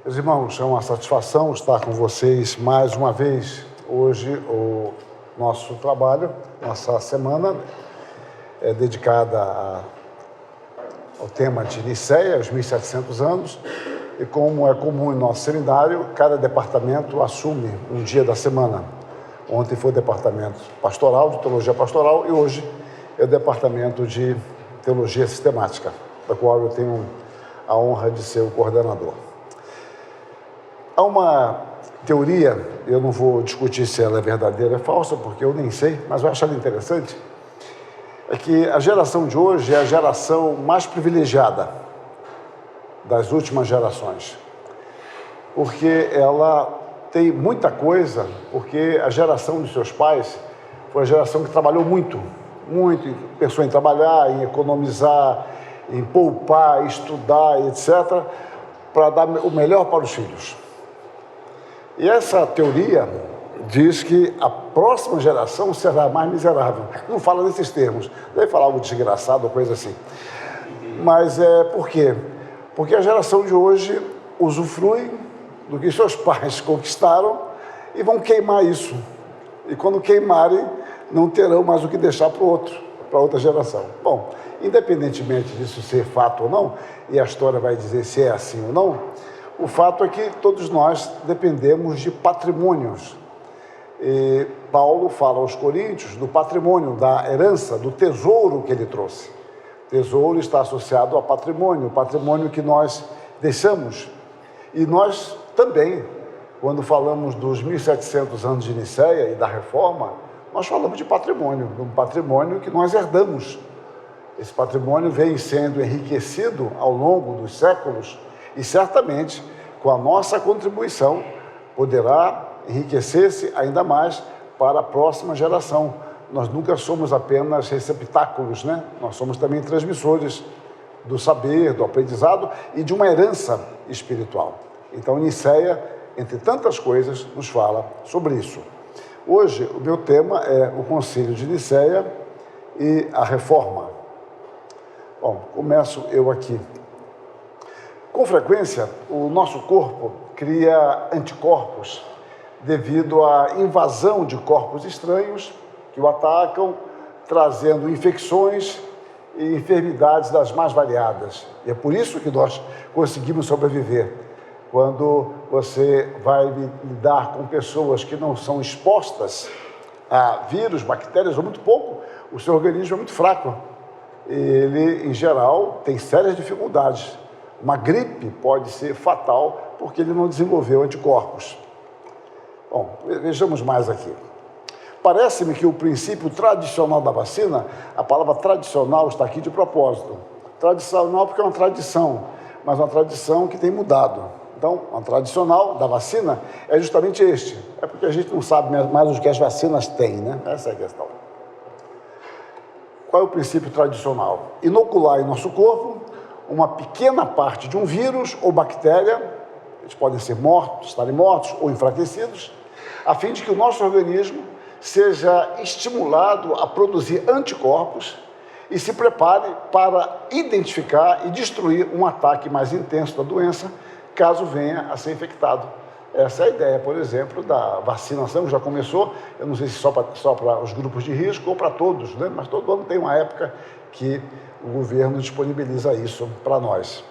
Meus irmãos, é uma satisfação estar com vocês mais uma vez. Hoje, o nosso trabalho, nossa semana, é dedicada ao tema de Nicéia, os 1700 anos, e como é comum em nosso seminário, cada departamento assume um dia da semana. Ontem foi o departamento pastoral, de teologia pastoral, e hoje é o departamento de teologia sistemática, da qual eu tenho a honra de ser o coordenador. Há uma teoria, eu não vou discutir se ela é verdadeira ou falsa, porque eu nem sei, mas eu acho ela interessante, é que a geração de hoje é a geração mais privilegiada das últimas gerações, porque ela tem muita coisa, porque a geração dos seus pais foi a geração que trabalhou muito, pensou em trabalhar, em economizar, em poupar, estudar, etc., para dar o melhor para os filhos. E essa teoria diz que a próxima geração será mais miserável. Não fala nesses termos, deve falar algo desgraçado ou coisa assim. Mas por quê? Porque a geração de hoje usufrui do que seus pais conquistaram e vão queimar isso. E quando queimarem, não terão mais o que deixar para outra geração. Bom, independentemente disso ser fato ou não, e a história vai dizer se é assim ou não, o fato é que todos nós dependemos de patrimônios. E Paulo fala aos Coríntios do patrimônio, da herança, do tesouro que ele trouxe. Tesouro está associado ao patrimônio, o patrimônio que nós deixamos. E nós também, quando falamos dos 1700 anos de Nicéia e da Reforma, nós falamos de patrimônio, um patrimônio que nós herdamos. Esse patrimônio vem sendo enriquecido ao longo dos séculos e certamente, com a nossa contribuição, poderá enriquecer-se ainda mais para a próxima geração. Nós nunca somos apenas receptáculos, né? Nós somos também transmissores do saber, do aprendizado e de uma herança espiritual. Então, Nicéia, entre tantas coisas, nos fala sobre isso. Hoje, o meu tema é o Concílio de Nicéia e a Reforma. Bom, começo eu aqui. Com frequência, o nosso corpo cria anticorpos devido à invasão de corpos estranhos que o atacam, trazendo infecções e enfermidades das mais variadas. E é por isso que nós conseguimos sobreviver. Quando você vai lidar com pessoas que não são expostas a vírus, bactérias ou muito pouco, o seu organismo é muito fraco. Ele, em geral, tem sérias dificuldades. Uma gripe pode ser fatal porque ele não desenvolveu anticorpos. Bom, vejamos mais aqui. Parece-me que o princípio tradicional da vacina, a palavra tradicional está aqui de propósito. Tradicional porque é uma tradição, mas uma tradição que tem mudado. Então, a tradicional da vacina é justamente este. É porque a gente não sabe mais o que as vacinas têm, né? Essa é a questão. Qual é o princípio tradicional? Inocular em nosso corpo uma pequena parte de um vírus ou bactéria, eles podem ser mortos, estarem mortos ou enfraquecidos, a fim de que o nosso organismo seja estimulado a produzir anticorpos e se prepare para identificar e destruir um ataque mais intenso da doença, caso venha a ser infectado. Essa é a ideia, por exemplo, da vacinação, que já começou, eu não sei se só para os grupos de risco ou para todos, né? Mas todo ano tem uma época que o governo disponibiliza isso para nós.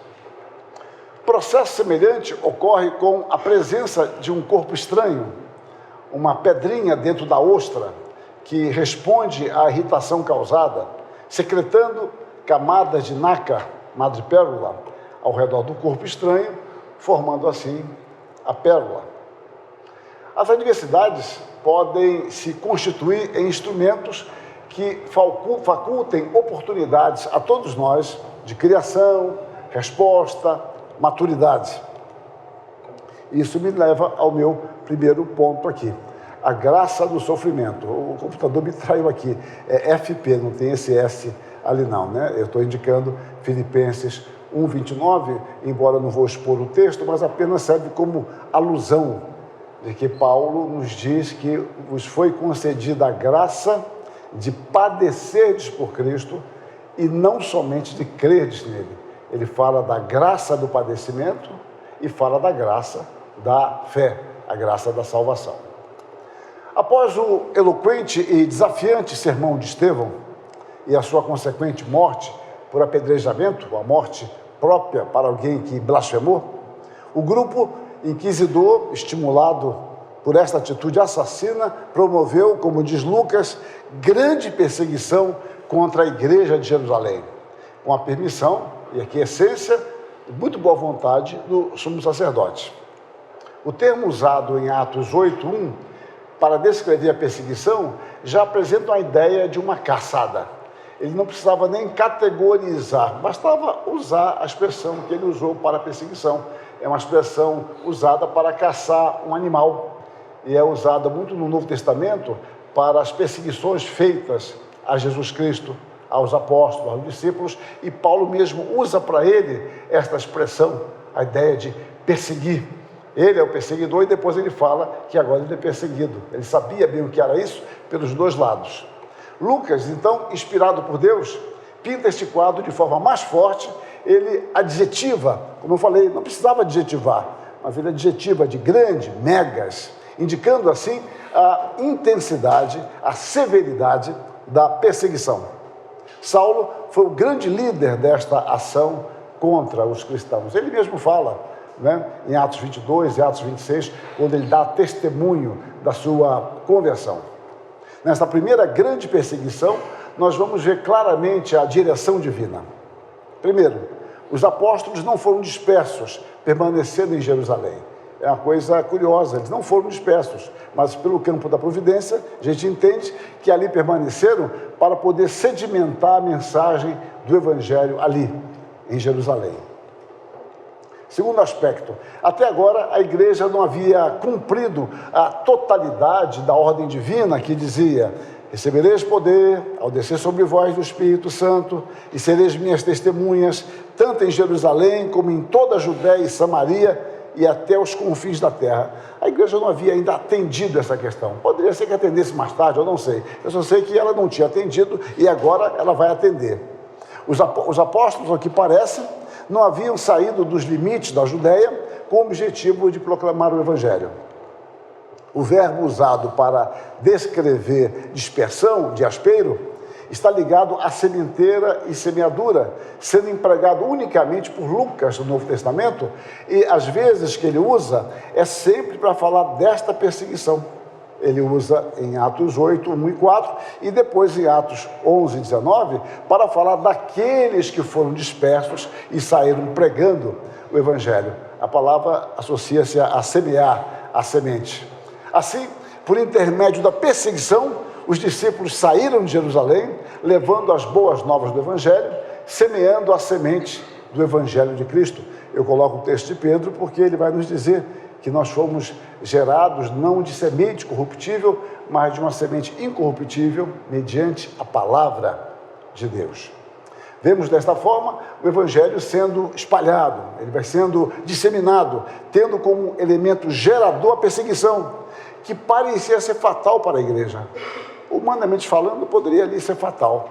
Processo semelhante ocorre com a presença de um corpo estranho, uma pedrinha dentro da ostra, que responde à irritação causada, secretando camadas de nácar, madrepérola, ao redor do corpo estranho, formando assim a pérola. As adversidades podem se constituir em instrumentos que facultem oportunidades a todos nós de criação, resposta, maturidade. Isso me leva ao meu primeiro ponto aqui, a graça do sofrimento. O computador me traiu aqui, é FP, não tem esse S ali não, né? Eu estou indicando Filipenses 1:29, embora não vou expor o texto, mas apenas serve como alusão de que Paulo nos diz que vos foi concedida a graça de padecerdes por Cristo e não somente de crerdes nele. Ele fala da graça do padecimento e fala da graça da fé, a graça da salvação. Após o eloquente e desafiante sermão de Estevão e a sua consequente morte por apedrejamento, a morte própria para alguém que blasfemou, o grupo inquisidor, estimulado por esta atitude assassina, promoveu, como diz Lucas, grande perseguição contra a igreja de Jerusalém, com a permissão, e aqui a essência, de muito boa vontade do sumo sacerdote. O termo usado em Atos 8:1 para descrever a perseguição já apresenta uma ideia de uma caçada. Ele não precisava nem categorizar, bastava usar a expressão que ele usou para a perseguição. É uma expressão usada para caçar um animal e é usada muito no Novo Testamento para as perseguições feitas a Jesus Cristo, aos apóstolos, aos discípulos, e Paulo mesmo usa para ele esta expressão, a ideia de perseguir. Ele é o perseguidor e depois ele fala que agora ele é perseguido. Ele sabia bem o que era isso pelos dois lados. Lucas, então, inspirado por Deus, pinta este quadro de forma mais forte. Ele adjetiva, como eu falei, não precisava adjetivar, mas ele adjetiva de grande, megas, indicando assim a intensidade, a severidade da perseguição. Saulo foi o grande líder desta ação contra os cristãos. Ele mesmo fala, em Atos 22 e Atos 26, quando ele dá testemunho da sua conversão. Nesta primeira grande perseguição, nós vamos ver claramente a direção divina. Primeiro, os apóstolos não foram dispersos, permanecendo em Jerusalém. É uma coisa curiosa, eles não foram dispersos, mas pelo campo da providência, a gente entende que ali permaneceram para poder sedimentar a mensagem do Evangelho ali, em Jerusalém. Segundo aspecto, até agora a igreja não havia cumprido a totalidade da ordem divina que dizia: recebereis poder ao descer sobre vós do Espírito Santo e sereis minhas testemunhas, tanto em Jerusalém como em toda a Judéia e Samaria e até os confins da terra. A igreja não havia ainda atendido essa questão. Poderia ser que atendesse mais tarde, eu não sei. Eu só sei que ela não tinha atendido e agora ela vai atender. Os apóstolos, ao que parece, não haviam saído dos limites da Judéia com o objetivo de proclamar o Evangelho. O verbo usado para descrever dispersão, diaspeiro, está ligado à sementeira e semeadura, sendo empregado unicamente por Lucas no Novo Testamento, e às vezes que ele usa é sempre para falar desta perseguição. Ele usa em Atos 8, 1 e 4, e depois em Atos 11, 19, para falar daqueles que foram dispersos e saíram pregando o Evangelho. A palavra associa-se a semear, a semente. Assim, por intermédio da perseguição, os discípulos saíram de Jerusalém, levando as boas novas do Evangelho, semeando a semente do Evangelho de Cristo. Eu coloco o texto de Pedro porque ele vai nos dizer que nós fomos gerados não de semente corruptível, mas de uma semente incorruptível, mediante a palavra de Deus. Vemos desta forma o Evangelho sendo espalhado, ele vai sendo disseminado, tendo como elemento gerador a perseguição, que parecia ser fatal para a igreja. Humanamente falando, poderia ali ser fatal.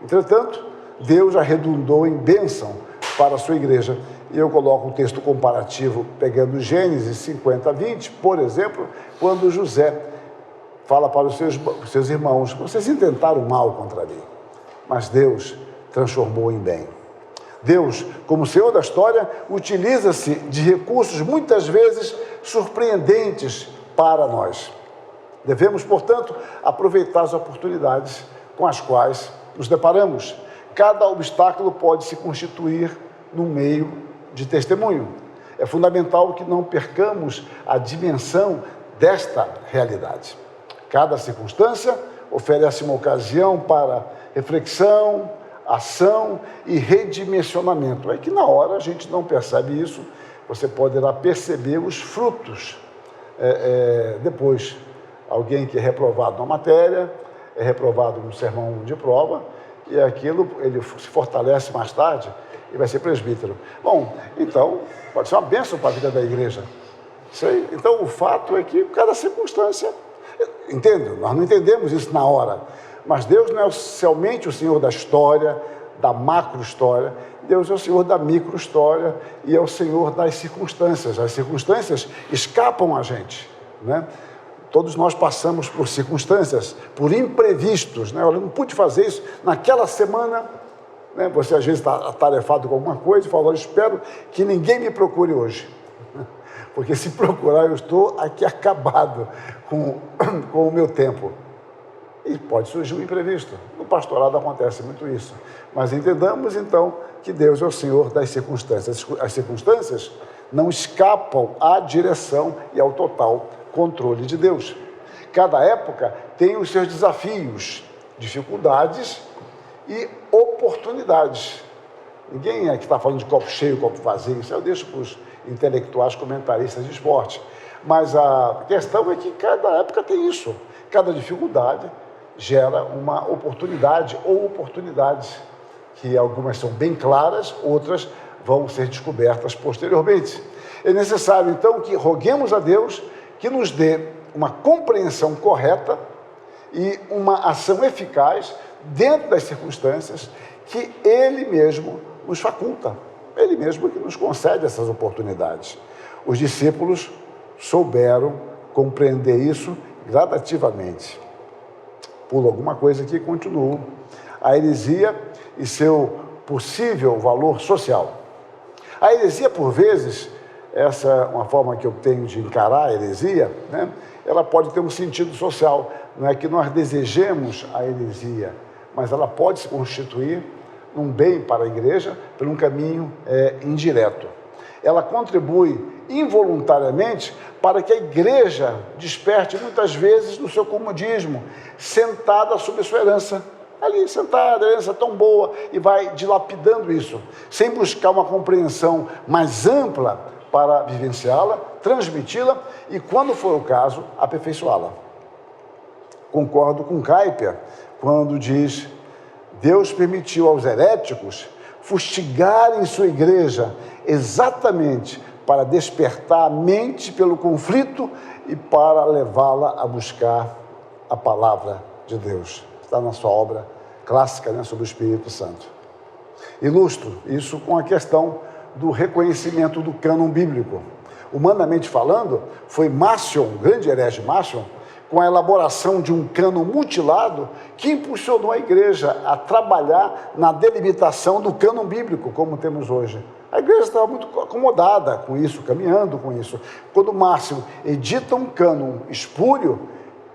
Entretanto, Deus arredondou em bênção para a sua igreja. E eu coloco um texto comparativo, pegando Gênesis 50, 20, por exemplo, quando José fala para os seus irmãos: vocês intentaram mal contra mim, mas Deus transformou em bem. Deus, como Senhor da história, utiliza-se de recursos muitas vezes surpreendentes para nós. Devemos, portanto, aproveitar as oportunidades com as quais nos deparamos. Cada obstáculo pode se constituir num meio de testemunho. É fundamental que não percamos a dimensão desta realidade. Cada circunstância oferece uma ocasião para reflexão, ação e redimensionamento. É que na hora a gente não percebe isso, você poderá perceber os frutos depois. Alguém que é reprovado na matéria, é reprovado no sermão de prova, e aquilo ele se fortalece mais tarde e vai ser presbítero. Bom, então, pode ser uma bênção para a vida da igreja. Isso aí. Então, o fato é que cada circunstância, entende? Nós não entendemos isso na hora, mas Deus não é somente o Senhor da história, da macro-história, Deus é o Senhor da micro-história e é o Senhor das circunstâncias. As circunstâncias escapam a gente, né? Todos nós passamos por circunstâncias, por imprevistos, né? Eu não pude fazer isso naquela semana, né? Você às vezes está atarefado com alguma coisa e fala, eu espero que ninguém me procure hoje, porque se procurar eu estou aqui acabado com o meu tempo. E pode surgir um imprevisto. No pastorado acontece muito isso. Mas entendamos, então, que Deus é o Senhor das circunstâncias. As circunstâncias não escapam à direção e ao total controle de Deus. Cada época tem os seus desafios, dificuldades e oportunidades. Ninguém aqui está falando de copo cheio, copo vazio. Isso eu deixo para os intelectuais comentaristas de esporte. Mas a questão é que cada época tem isso. Cada dificuldade gera uma oportunidade ou oportunidades, que algumas são bem claras, outras vão ser descobertas posteriormente. É necessário, então, que roguemos a Deus que nos dê uma compreensão correta e uma ação eficaz dentro das circunstâncias que Ele mesmo nos faculta, Ele mesmo que nos concede essas oportunidades. Os discípulos souberam compreender isso gradativamente. Pulo alguma coisa aqui e continuo. A heresia e seu possível valor social. A heresia, por vezes, essa é uma forma que eu tenho de encarar a heresia, né? Ela pode ter um sentido social. Não é que nós desejemos a heresia, mas ela pode se constituir num bem para a igreja por um caminho indireto. Ela contribui involuntariamente para que a igreja desperte muitas vezes do seu comodismo, sentada sobre a sua herança, ali sentada, a herança tão boa, e vai dilapidando isso, sem buscar uma compreensão mais ampla para vivenciá-la, transmiti-la e, quando for o caso, aperfeiçoá-la. Concordo com Kuyper quando diz: Deus permitiu aos heréticos fustigarem sua igreja exatamente para despertar a mente pelo conflito e para levá-la a buscar a palavra de Deus. Está na sua obra clássica, né, sobre o Espírito Santo. Ilustro isso com a questão do reconhecimento do cânon bíblico. Humanamente falando, foi Marcion, o grande herege Marcion, com a elaboração de um cânon mutilado, que impulsionou a igreja a trabalhar na delimitação do cânon bíblico, como temos hoje. A igreja estava muito acomodada com isso, caminhando com isso. Quando Márcio edita um cânon espúrio,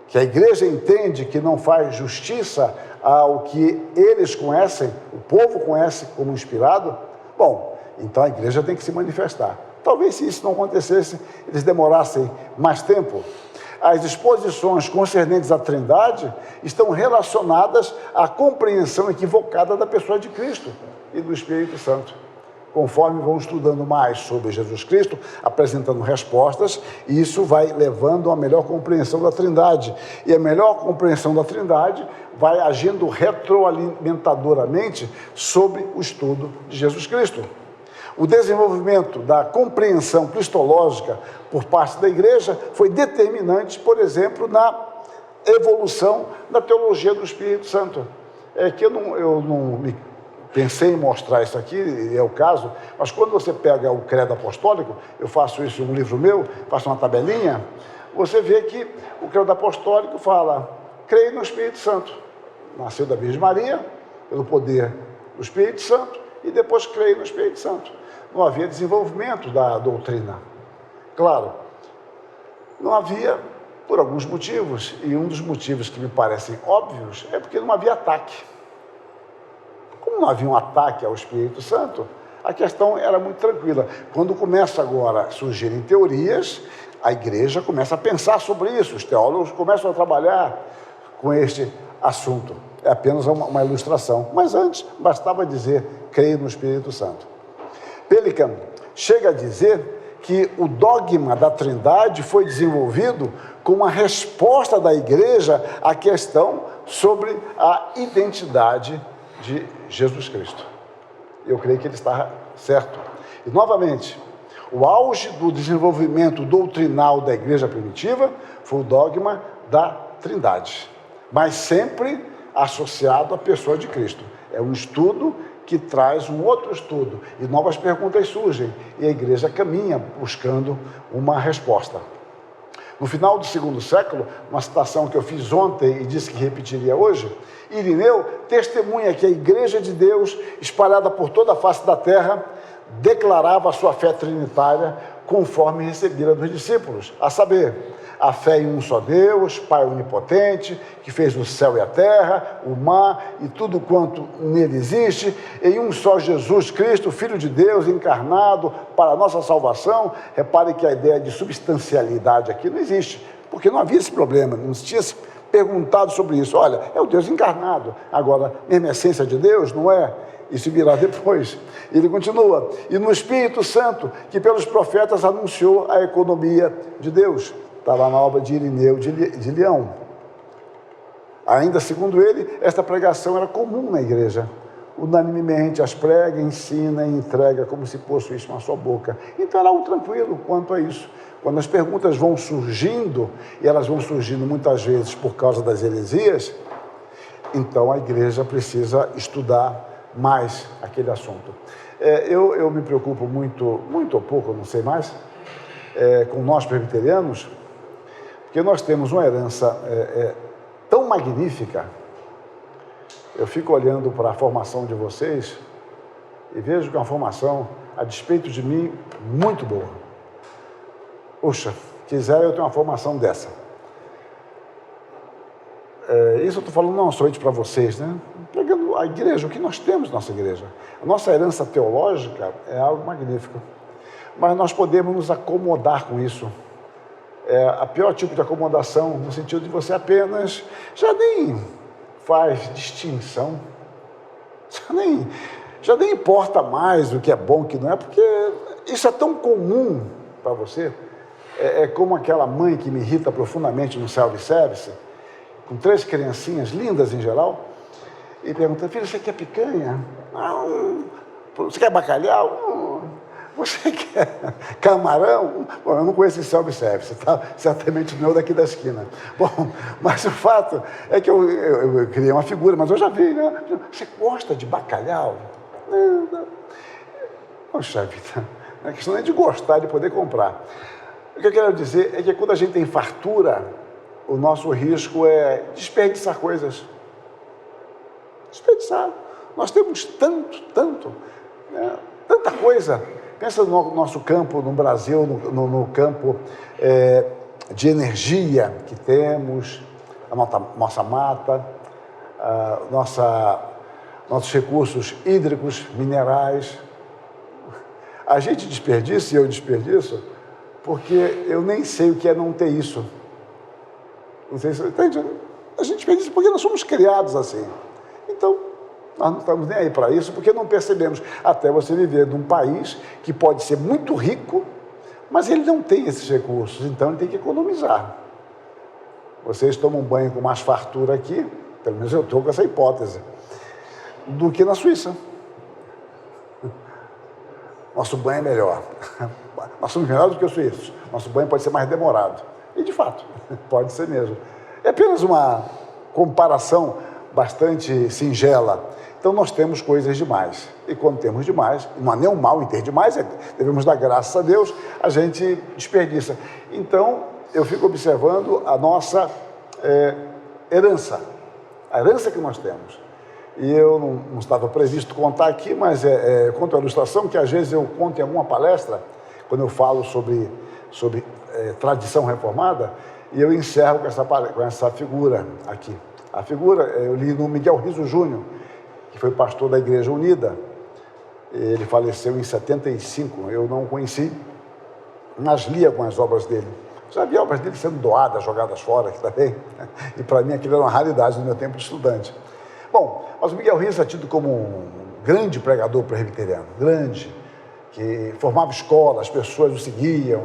que a igreja entende que não faz justiça ao que eles conhecem, o povo conhece como inspirado, bom, então a igreja tem que se manifestar. Talvez, se isso não acontecesse, eles demorassem mais tempo. As exposições concernentes à Trindade estão relacionadas à compreensão equivocada da pessoa de Cristo e do Espírito Santo. Conforme vão estudando mais sobre Jesus Cristo, apresentando respostas, e isso vai levando a melhor compreensão da Trindade. E a melhor compreensão da Trindade vai agindo retroalimentadoramente sobre o estudo de Jesus Cristo. O desenvolvimento da compreensão cristológica por parte da igreja foi determinante, por exemplo, na evolução da teologia do Espírito Santo. É que eu não me pensei em mostrar isso aqui, é o caso, mas quando você pega o credo apostólico, eu faço isso em um livro meu, faço uma tabelinha, você vê que o credo apostólico fala: creio no Espírito Santo. Nasceu da Virgem Maria, pelo poder do Espírito Santo, e depois creio no Espírito Santo. Não havia desenvolvimento da doutrina. Claro, não havia por alguns motivos, e um dos motivos que me parecem óbvios é porque não havia ataque. Como não havia um ataque ao Espírito Santo, a questão era muito tranquila. Quando começa agora a surgirem teorias, a igreja começa a pensar sobre isso, os teólogos começam a trabalhar com este assunto. É apenas uma ilustração. Mas antes, bastava dizer: creio no Espírito Santo. Pelikan chega a dizer que o dogma da Trindade foi desenvolvido como uma resposta da igreja à questão sobre a identidade de Jesus Cristo. Eu creio que ele está certo. E, novamente, o auge do desenvolvimento doutrinal da igreja primitiva foi o dogma da Trindade, mas sempre associado à pessoa de Cristo. É um estudo que traz um outro estudo, e novas perguntas surgem, e a igreja caminha buscando uma resposta. No final do segundo século, uma citação que eu fiz ontem e disse que repetiria hoje, Irineu testemunha que a Igreja de Deus, espalhada por toda a face da terra, declarava a sua fé trinitária conforme recebida dos discípulos, a saber, a fé em um só Deus, Pai onipotente, que fez o céu e a terra, o mar e tudo quanto nele existe, em um só Jesus Cristo, Filho de Deus, encarnado para a nossa salvação. Repare que a ideia de substancialidade aqui não existe, porque não havia esse problema, não se tinha se perguntado sobre isso. Olha, é o Deus encarnado, agora, mesmo a essência de Deus, não é? Isso virá depois. Ele continua, e no Espírito Santo, que pelos profetas anunciou a economia de Deus. Está lá na obra de Irineu de Leão. Ainda segundo ele, esta pregação era comum na igreja. Unanimemente as prega, ensina e entrega como se possuísse uma só boca. Então era algo tranquilo quanto a isso. Quando as perguntas vão surgindo, e elas vão surgindo muitas vezes por causa das heresias, então a igreja precisa estudar mais aquele assunto. Eu me preocupo muito ou pouco, não sei mais, com nós presbiterianos, porque nós temos uma herança tão magnífica. Eu fico olhando para a formação de vocês e vejo que é uma formação, a despeito de mim, muito boa. Puxa, quisera eu ter uma formação dessa. Isso eu estou falando não somente para vocês, né? Pegando a igreja, o que nós temos na nossa igreja. A nossa herança teológica é algo magnífico. Mas nós podemos nos acomodar com isso. A pior tipo de acomodação, no sentido de você apenas, já nem faz distinção, já nem importa mais o que é bom e o que não é, porque isso é tão comum para você. É como aquela mãe que me irrita profundamente no self-service, com 3 criancinhas, lindas em geral, e pergunta, filho, você quer picanha? Não. Você quer bacalhau? Você quer camarão? Bom, eu não conheço esse self-service, tá? Certamente não é daqui da esquina. Bom, mas o fato é que eu criei uma figura, mas eu já vi, né? Você gosta de bacalhau? Não. Poxa vida, a questão não é de gostar, de poder comprar. O que eu quero dizer é que quando a gente tem fartura, o nosso risco é desperdiçar coisas. Desperdiçar. Nós temos tanta coisa. Pensa no nosso campo, no Brasil, no campo de energia que temos, a nossa mata, nossos recursos hídricos, minerais. A gente desperdiça, e eu desperdiço, porque eu nem sei o que é não ter isso. Não sei se você entende. A gente desperdiça porque nós somos criados assim. Então, nós não estamos nem aí para isso, porque não percebemos. Até você viver num país que pode ser muito rico, mas ele não tem esses recursos, então ele tem que economizar. Vocês tomam banho com mais fartura aqui, pelo menos eu estou com essa hipótese, do que na Suíça. Nosso banho é melhor. Nós somos melhores do que os suíços. Nosso banho pode ser mais demorado. E, de fato, pode ser mesmo. É apenas uma comparação bastante singela. Então, nós temos coisas demais. E quando temos demais, não há nenhum mal em ter demais, devemos dar graças a Deus, a gente desperdiça. Então, eu fico observando a nossa herança, a herança que nós temos. E eu não estava previsto contar aqui, mas conto a ilustração que às vezes eu conto em alguma palestra, quando eu falo sobre tradição reformada, e eu encerro com essa figura aqui. A figura eu li no Miguel Riso Júnior, que foi pastor da Igreja Unida. Ele faleceu em 75, eu não o conheci, mas li algumas obras dele. Já vi obras dele sendo doadas, jogadas fora aqui também, e para mim aquilo era uma raridade no meu tempo de estudante. Bom, mas o Miguel Riso é tido como um grande pregador presbiteriano, grande, que formava escola, as pessoas o seguiam,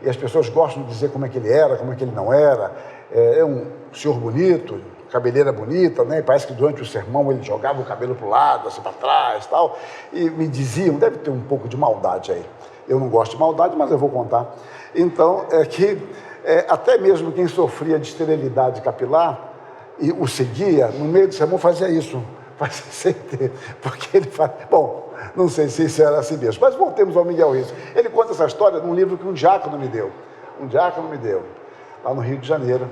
e as pessoas gostam de dizer como é que ele era, como é que ele não era. É um senhor bonito, cabeleira bonita, né? Parece que durante o sermão ele jogava o cabelo para o lado, assim para trás e tal, e me diziam, deve ter um pouco de maldade aí. Eu não gosto de maldade, mas eu vou contar. Então, até mesmo quem sofria de esterilidade capilar e o seguia, no meio do sermão fazia isso, vai ser CT, porque ele faz... Bom, não sei se isso era assim mesmo, mas voltemos ao Miguel Riso. Ele conta essa história num livro que um diácono me deu, lá no Rio de Janeiro,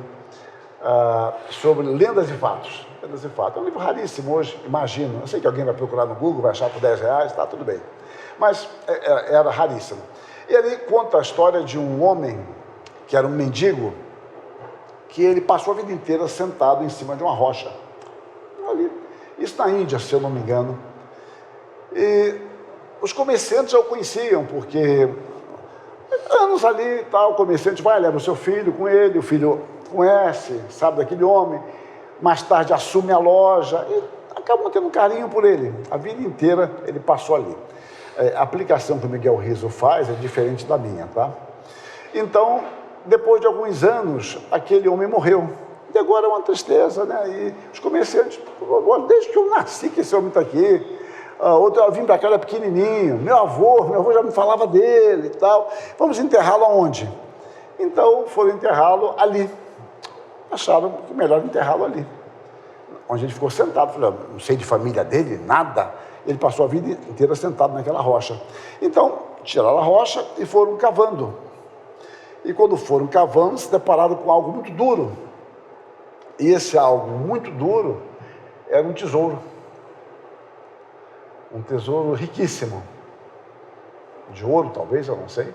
sobre lendas e fatos. Lendas e fatos. É um livro raríssimo hoje, imagino. Eu sei que alguém vai procurar no Google, vai achar por R$10, tá tudo bem. Mas era raríssimo. E ele conta a história de um homem, que era um mendigo, que ele passou a vida inteira sentado em cima de uma rocha. Ali. Isso na Índia, se eu não me engano. E os comerciantes já o conheciam, porque anos ali, tal, o comerciante vai, leva o seu filho com ele, o filho conhece, sabe daquele homem, mais tarde assume a loja e acabam tendo um carinho por ele. A vida inteira ele passou ali. A aplicação que o Miguel Riso faz é diferente da minha, tá? Então, depois de alguns anos, aquele homem morreu. E agora é uma tristeza, né? E os comerciantes, desde que eu nasci que esse homem está aqui, outro eu vim para cá, era pequenininho, meu avô já me falava dele e tal. Vamos enterrá-lo aonde? Então, foram enterrá-lo ali. Acharam que melhor enterrá-lo ali. Onde ele ficou sentado, falei, não sei de família dele, nada. Ele passou a vida inteira sentado naquela rocha. Então, tiraram a rocha e foram cavando. E quando foram cavando, se depararam com algo muito duro. E esse algo muito duro era um tesouro. Um tesouro riquíssimo. De ouro, talvez, eu não sei.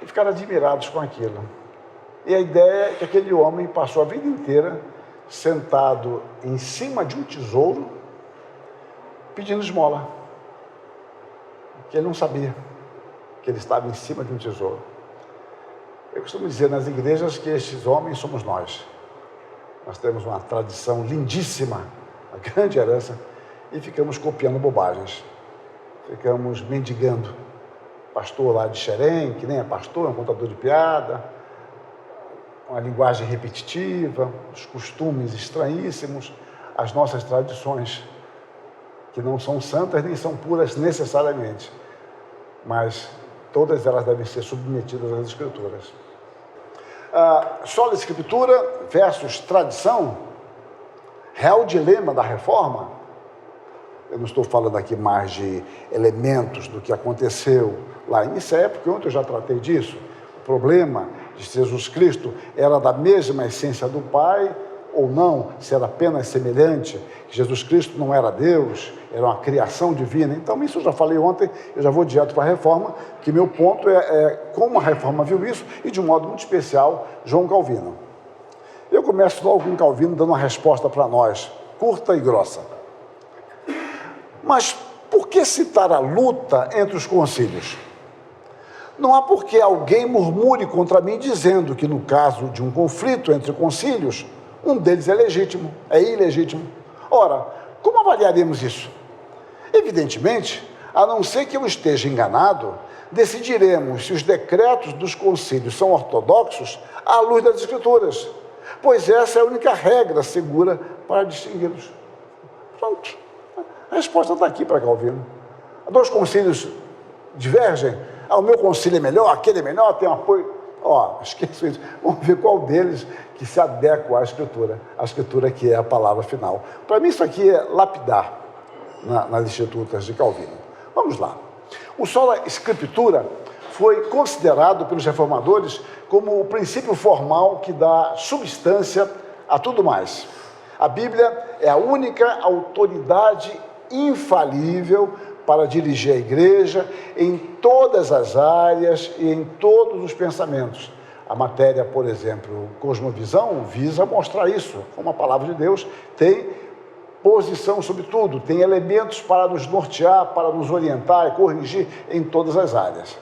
E ficaram admirados com aquilo. E a ideia é que aquele homem passou a vida inteira sentado em cima de um tesouro, pedindo esmola. Que ele não sabia que ele estava em cima de um tesouro. Eu costumo dizer nas igrejas que estes homens somos nós. Nós temos uma tradição lindíssima, uma grande herança, e ficamos copiando bobagens. Ficamos mendigando. Pastor lá de Xerém, que nem é pastor, é um contador de piada, uma linguagem repetitiva, os costumes estranhíssimos, as nossas tradições, que não são santas nem são puras necessariamente, mas todas elas devem ser submetidas às Escrituras. Sola Escritura versus tradição, real dilema da reforma. Eu não estou falando aqui mais de elementos do que aconteceu lá em Nicéia, porque ontem eu já tratei disso. O problema de Jesus Cristo era da mesma essência do Pai ou não, se era apenas semelhante, que Jesus Cristo não era Deus, era uma criação divina. Então, isso eu já falei ontem, eu já vou direto para a reforma, que meu ponto é como a reforma viu isso, e de um modo muito especial, João Calvino. Eu começo logo com Calvino dando uma resposta para nós, curta e grossa. Mas por que citar a luta entre os concílios? Não há por que alguém murmure contra mim dizendo que no caso de um conflito entre concílios, um deles é legítimo, é ilegítimo. Ora, como avaliaremos isso? Evidentemente, a não ser que eu esteja enganado, decidiremos se os decretos dos concílios são ortodoxos à luz das Escrituras, pois essa é a única regra segura para distingui-los. Pronto. A resposta está aqui para Calvino. Dois concílios divergem. O meu concílio é melhor, aquele é melhor, tem um apoio. Esqueço isso. Vamos ver qual deles que se adequa à Escritura que é a palavra final. Para mim isso aqui é lapidar nas Escrituras de Calvino. Vamos lá. O sola scriptura foi considerado pelos reformadores como o princípio formal que dá substância a tudo mais. A Bíblia é a única autoridade infalível para dirigir a igreja em todas as áreas e em todos os pensamentos. A matéria, por exemplo, cosmovisão, visa mostrar isso. Como a palavra de Deus tem posição sobre tudo, tem elementos para nos nortear, para nos orientar e corrigir em todas as áreas.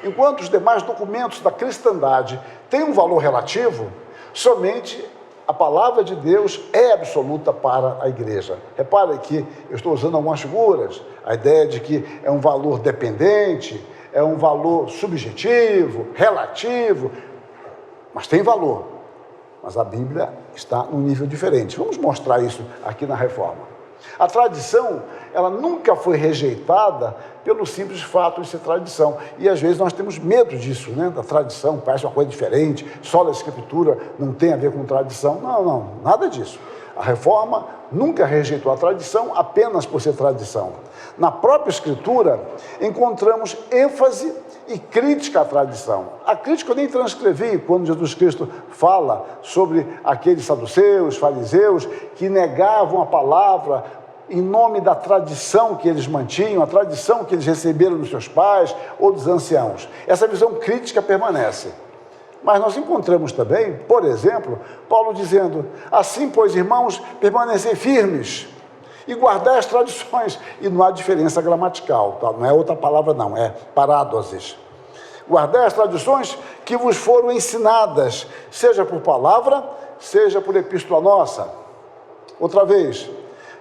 Enquanto os demais documentos da cristandade têm um valor relativo, somente a palavra de Deus é absoluta para a igreja. Repare que eu estou usando algumas figuras, a ideia de que é um valor dependente, é um valor subjetivo, relativo, mas tem valor. Mas a Bíblia está num nível diferente. Vamos mostrar isso aqui na Reforma. A tradição ela nunca foi rejeitada pelo simples fato de ser tradição. E às vezes nós temos medo disso, né? Da tradição, parece uma coisa diferente, só a Escritura não tem a ver com tradição. Não, nada disso. A Reforma nunca rejeitou a tradição apenas por ser tradição. Na própria Escritura, encontramos ênfase e crítica à tradição. A crítica eu nem transcrevi quando Jesus Cristo fala sobre aqueles saduceus, fariseus, que negavam a palavra em nome da tradição que eles mantinham, a tradição que eles receberam dos seus pais ou dos anciãos. Essa visão crítica permanece. Mas nós encontramos também, por exemplo, Paulo dizendo: assim, pois, irmãos, permanecei firmes e guardai as tradições. E não há diferença gramatical, tá? Não é outra palavra não, é parádosis. Guardai as tradições que vos foram ensinadas, seja por palavra, seja por epístola nossa. Outra vez,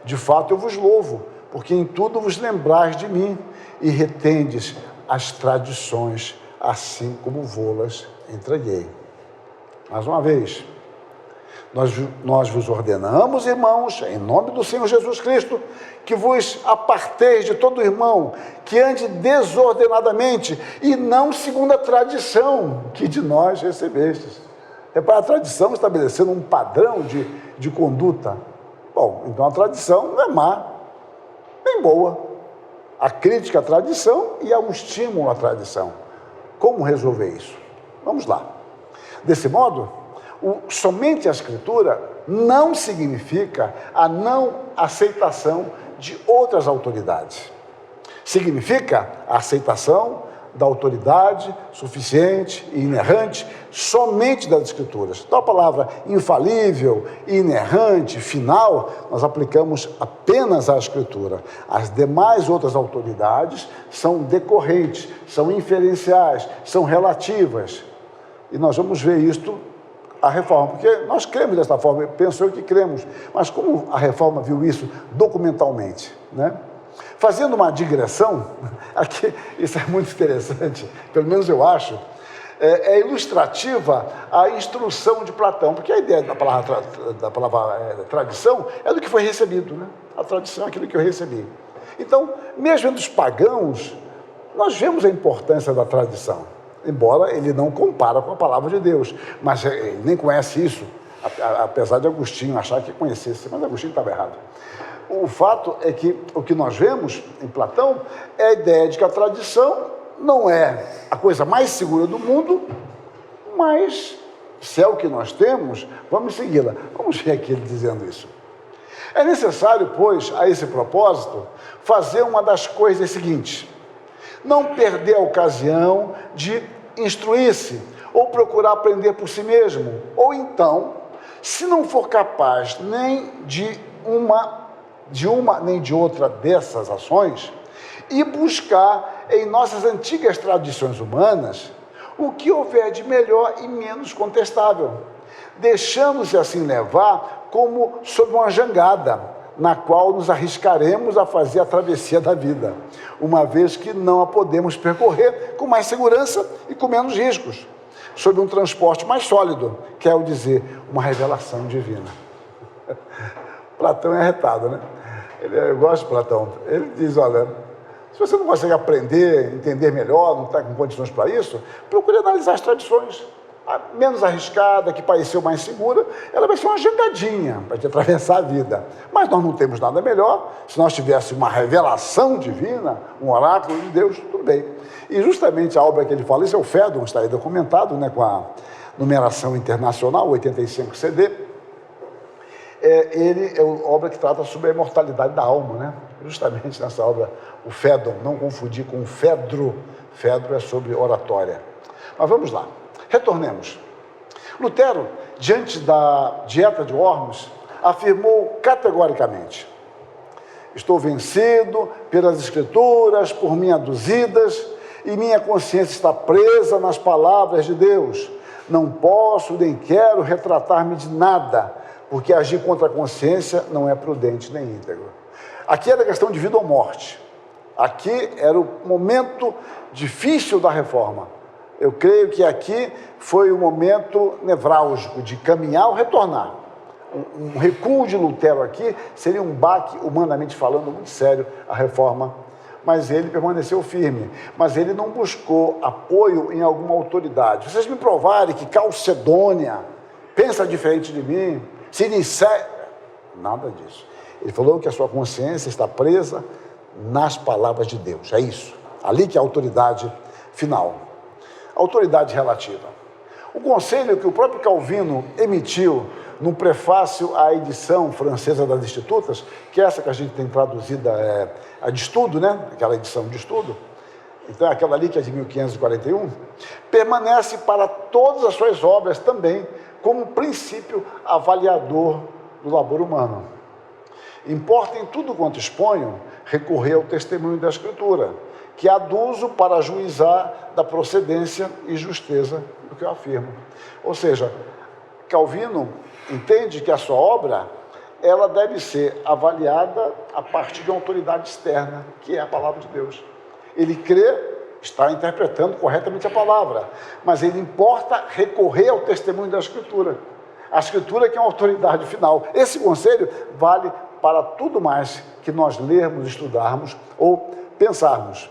de fato eu vos louvo, porque em tudo vos lembrais de mim e retendes as tradições, assim como vô-las entreguei. Mais uma vez, nós vos ordenamos, irmãos, em nome do Senhor Jesus Cristo, que vos aparteis de todo irmão que ande desordenadamente e não segundo a tradição que de nós recebestes. Repara, a tradição estabelecendo um padrão de conduta. Bom, então a tradição não é má, nem boa. A crítica à tradição e há um estímulo à tradição. Como resolver isso? Vamos lá. Desse modo, somente a Escritura não significa a não aceitação de outras autoridades. Significa a aceitação da autoridade suficiente e inerrante somente das Escrituras. Então a palavra infalível, inerrante, final, nós aplicamos apenas à Escritura. As demais outras autoridades são decorrentes, são inferenciais, são relativas. E nós vamos ver isto, a Reforma, porque nós cremos dessa forma, penso eu que cremos, mas como a Reforma viu isso documentalmente, né? Fazendo uma digressão, aqui, isso é muito interessante, pelo menos eu acho, é ilustrativa a instrução de Platão, porque a ideia da palavra tradição é do que foi recebido, né? A tradição é aquilo que eu recebi. Então, mesmo entre os pagãos, nós vemos a importância da tradição, embora ele não compara com a palavra de Deus, mas ele nem conhece isso, apesar de Agostinho achar que conhecesse, mas Agostinho estava errado. O fato é que o que nós vemos em Platão é a ideia de que a tradição não é a coisa mais segura do mundo, mas se é o que nós temos, vamos segui-la. Vamos ver aqui ele dizendo isso. É necessário, pois, a esse propósito, fazer uma das coisas seguintes: não perder a ocasião de instruir-se ou procurar aprender por si mesmo, ou então, se não for capaz nem de uma nem de outra dessas ações, e buscar em nossas antigas tradições humanas o que houver de melhor e menos contestável, deixando-se assim levar como sob uma jangada, na qual nos arriscaremos a fazer a travessia da vida, uma vez que não a podemos percorrer com mais segurança e com menos riscos, sob um transporte mais sólido, quer dizer, uma revelação divina. Platão é arretado, né? Eu gosto de Platão. Ele diz, olha, se você não consegue aprender, entender melhor, não está com condições para isso, procure analisar as tradições. A menos arriscada, que pareceu mais segura, ela vai ser uma jangadinha para te atravessar a vida. Mas nós não temos nada melhor. Se nós tivéssemos uma revelação divina, um oráculo de Deus, tudo bem. E justamente a obra que ele fala, isso é o Fédon, está aí documentado, né, com a numeração internacional, 85 CD. Ele é uma obra que trata sobre a imortalidade da alma, né? Justamente nessa obra, o Fédon, não confundir com o Fedro. Fedro é sobre oratória. Mas vamos lá, retornemos. Lutero, diante da dieta de Worms, afirmou categoricamente: estou vencido pelas Escrituras, por mim aduzidas, e minha consciência está presa nas palavras de Deus. Não posso nem quero retratar-me de nada, porque agir contra a consciência não é prudente nem íntegro. Aqui era questão de vida ou morte. Aqui era o momento difícil da reforma. Eu creio que aqui foi o momento nevrálgico de caminhar ou retornar. um recuo de Lutero aqui seria um baque, humanamente falando, muito sério, a reforma. Mas ele permaneceu firme. Mas ele não buscou apoio em alguma autoridade. Vocês me provarem que Calcedônia pensa diferente de mim, se disser... Nada disso. Ele falou que a sua consciência está presa nas palavras de Deus. É isso. Ali que é a autoridade final. Autoridade relativa. O conselho que o próprio Calvino emitiu no prefácio à edição francesa das Institutas, que é essa que a gente tem traduzida, a de estudo, né? Aquela edição de estudo, então aquela ali que é de 1541, permanece para todas as suas obras também como princípio avaliador do labor humano. Importa em tudo quanto exponho recorrer ao testemunho da Escritura, que aduzo para juizar da procedência e justeza do que eu afirmo. Ou seja, Calvino entende que a sua obra ela deve ser avaliada a partir de uma autoridade externa, que é a palavra de Deus. Ele crê, está interpretando corretamente a palavra, mas ele importa recorrer ao testemunho da Escritura. A Escritura que é uma autoridade final. Esse conselho vale para tudo mais que nós lermos, estudarmos ou pensarmos.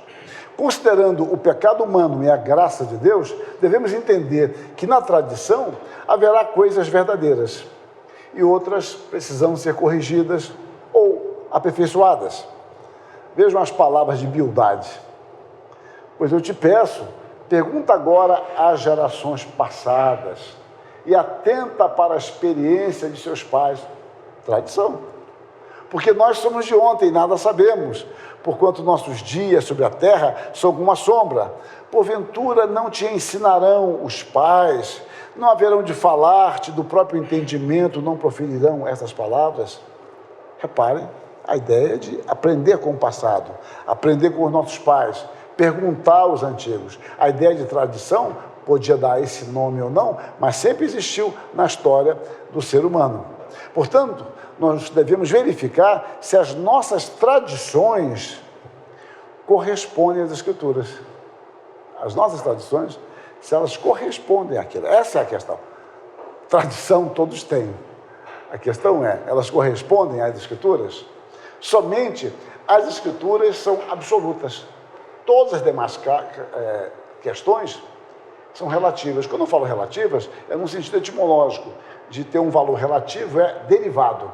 Considerando o pecado humano e a graça de Deus, devemos entender que na tradição haverá coisas verdadeiras e outras precisam ser corrigidas ou aperfeiçoadas. Vejam as palavras de Bildade. Pois eu te peço, pergunta agora às gerações passadas e atenta para a experiência de seus pais. Tradição. Porque nós somos de ontem e nada sabemos, porquanto nossos dias sobre a terra são como uma sombra. Porventura não te ensinarão os pais, não haverão de falar-te do próprio entendimento, não proferirão essas palavras? Reparem, a ideia de aprender com o passado, aprender com os nossos pais, perguntar aos antigos. A ideia de tradição podia dar esse nome ou não, mas sempre existiu na história do ser humano. Portanto, nós devemos verificar se as nossas tradições correspondem às Escrituras. As nossas tradições, se elas correspondem àquilo. Essa é a questão. Tradição todos têm. A questão é, elas correspondem às Escrituras? Somente as Escrituras são absolutas. Todas as demais questões são relativas. Quando eu falo relativas, é no sentido etimológico. De ter um valor relativo é derivado.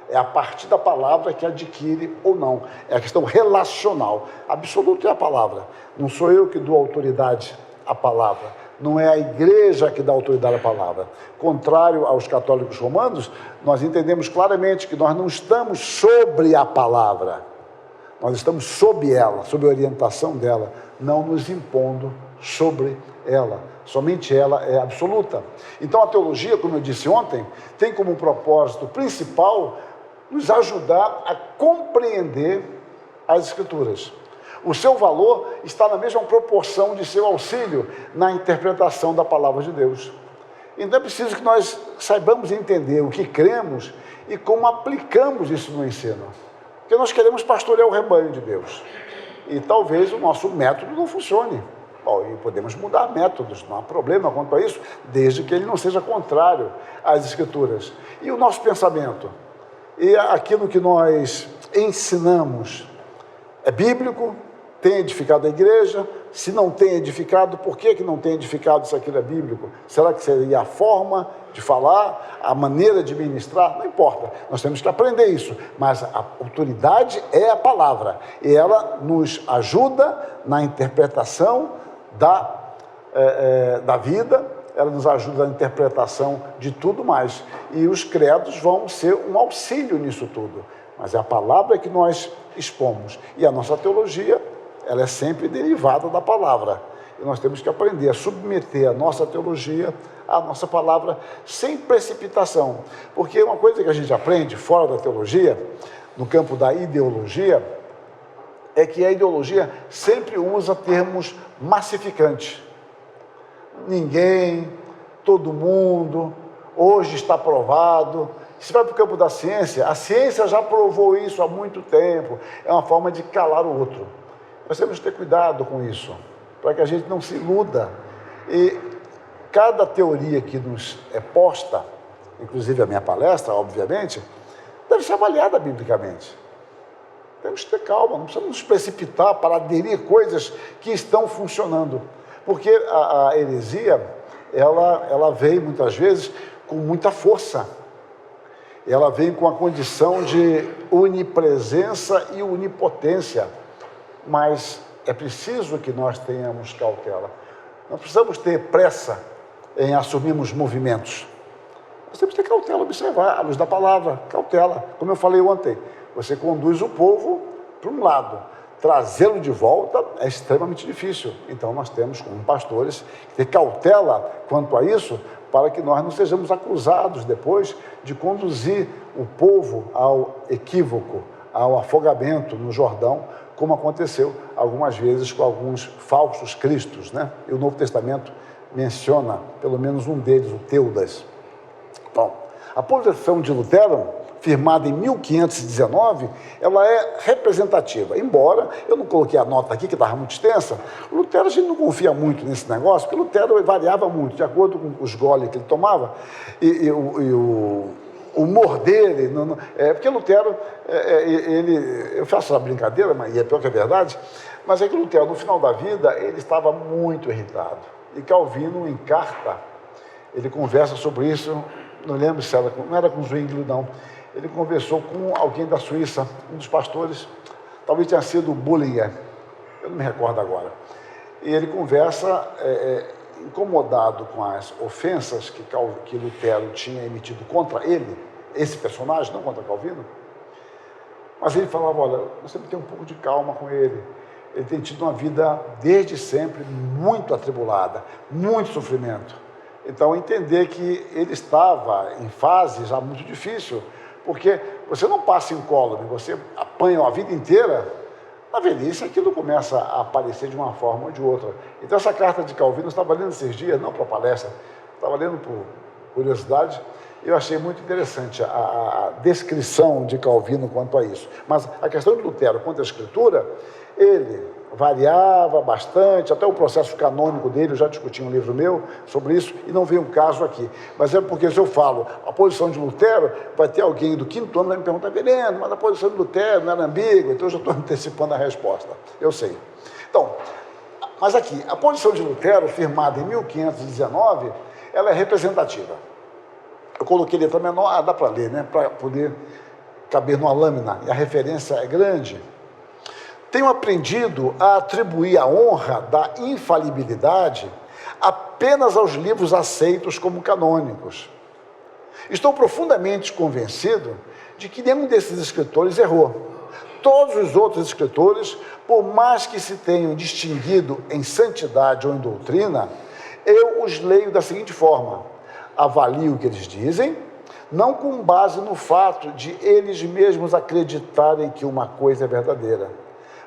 É a partir da palavra que adquire ou não. É a questão relacional. Absoluto é a palavra. Não sou eu que dou autoridade à palavra. Não é a igreja que dá autoridade à palavra. Contrário aos católicos romanos, nós entendemos claramente que nós não estamos sobre a palavra. Nós estamos sob ela, sob a orientação dela, não nos impondo sobre ela. Somente ela é absoluta. Então a teologia, como eu disse ontem, tem como propósito principal nos ajudar a compreender as Escrituras. O seu valor está na mesma proporção de seu auxílio na interpretação da palavra de Deus. Então é preciso que nós saibamos entender o que cremos e como aplicamos isso no ensino. Porque nós queremos pastorear o rebanho de Deus. E talvez o nosso método não funcione. Bom, e podemos mudar métodos, não há problema quanto a isso, desde que ele não seja contrário às Escrituras. E o nosso pensamento? E aquilo que nós ensinamos é bíblico? Tem edificado a igreja? Se não tem edificado, por que não tem edificado se aquilo é bíblico? Será que seria a forma de falar, a maneira de ministrar? Não importa, nós temos que aprender isso. Mas a autoridade é a palavra. E ela nos ajuda na interpretação da vida, ela nos ajuda na interpretação de tudo mais. E os credos vão ser um auxílio nisso tudo. Mas é a palavra que nós expomos. E a nossa teologia, ela é sempre derivada da palavra. E nós temos que aprender a submeter a nossa teologia à nossa palavra sem precipitação. Porque uma coisa que a gente aprende fora da teologia, no campo da ideologia, é que a ideologia sempre usa termos massificantes. Ninguém, todo mundo, hoje está provado. Se vai para o campo da ciência, a ciência já provou isso há muito tempo. É uma forma de calar o outro. Nós temos que ter cuidado com isso, para que a gente não se iluda. E cada teoria que nos é posta, inclusive a minha palestra, obviamente, deve ser avaliada biblicamente. Temos que ter calma, não precisamos nos precipitar para aderir coisas que estão funcionando. Porque a heresia, ela vem muitas vezes com muita força. Ela vem com a condição de onipresença e onipotência. Mas é preciso que nós tenhamos cautela. Não precisamos ter pressa em assumirmos movimentos. Nós temos que ter cautela, observar, à luz da palavra, cautela. Como eu falei ontem, você conduz o povo para um lado. Trazê-lo de volta é extremamente difícil. Então nós temos, como pastores, que ter cautela quanto a isso, para que nós não sejamos acusados depois de conduzir o povo ao equívoco, ao afogamento no Jordão, como aconteceu algumas vezes com alguns falsos cristos, né? E o Novo Testamento menciona pelo menos um deles, o Teudas. Bom, a posição de Lutero, firmada em 1519, ela é representativa. Embora, eu não coloquei a nota aqui, que estava muito extensa, Lutero, a gente não confia muito nesse negócio, porque Lutero variava muito, de acordo com os goles que ele tomava, e o humor dele, porque Lutero, eu faço essa brincadeira, mas é pior que a verdade, mas é que Lutero, no final da vida, ele estava muito irritado. E Calvino, em carta, ele conversa sobre isso, não lembro se era, não era com Zwingli, não. Ele conversou com alguém da Suíça, um dos pastores, talvez tenha sido Bullinger, eu não me recordo agora. E ele conversa, incomodado com as ofensas que Lutero tinha emitido contra ele, esse personagem, não contra Calvino, mas ele falava, olha, nós temos que ter um pouco de calma com ele. Ele tem tido uma vida, desde sempre, muito atribulada, muito sofrimento. Então, entender que ele estava em fase já muito difícil, porque você não passa incólume, você apanha a vida inteira, na velhice aquilo começa a aparecer de uma forma ou de outra. Então, essa carta de Calvino eu estava lendo esses dias, não para palestra, estava lendo por curiosidade, e eu achei muito interessante a descrição de Calvino quanto a isso. Mas a questão de Lutero quanto à Escritura, ele variava bastante, até o processo canônico dele, eu já discuti um livro meu sobre isso, e não veio um caso aqui. Mas é porque, se eu falo a posição de Lutero, vai ter alguém do quinto ano que vai me perguntar, Vereno, mas a posição de Lutero não era ambígua, então eu já estou antecipando a resposta, eu sei. Então, mas aqui, a posição de Lutero, firmada em 1519, ela é representativa. Eu coloquei letra menor, dá para ler, né, para poder caber numa lâmina, e a referência é grande. Tenho aprendido a atribuir a honra da infalibilidade apenas aos livros aceitos como canônicos. Estou profundamente convencido de que nenhum desses escritores errou. Todos os outros escritores, por mais que se tenham distinguido em santidade ou em doutrina, eu os leio da seguinte forma: avalio o que eles dizem, não com base no fato de eles mesmos acreditarem que uma coisa é verdadeira,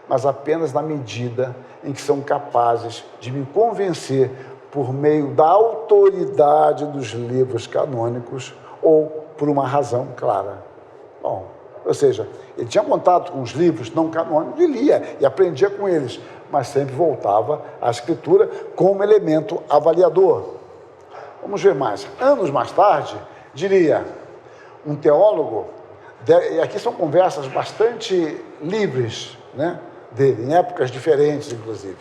mas apenas na medida em que são capazes de me convencer por meio da autoridade dos livros canônicos ou por uma razão clara. Bom, ou seja, ele tinha contato com os livros não canônicos e lia e aprendia com eles, mas sempre voltava à Escritura como elemento avaliador. Vamos ver mais. Anos mais tarde, diria um teólogo, e aqui são conversas bastante livres, né, dele, em épocas diferentes, inclusive.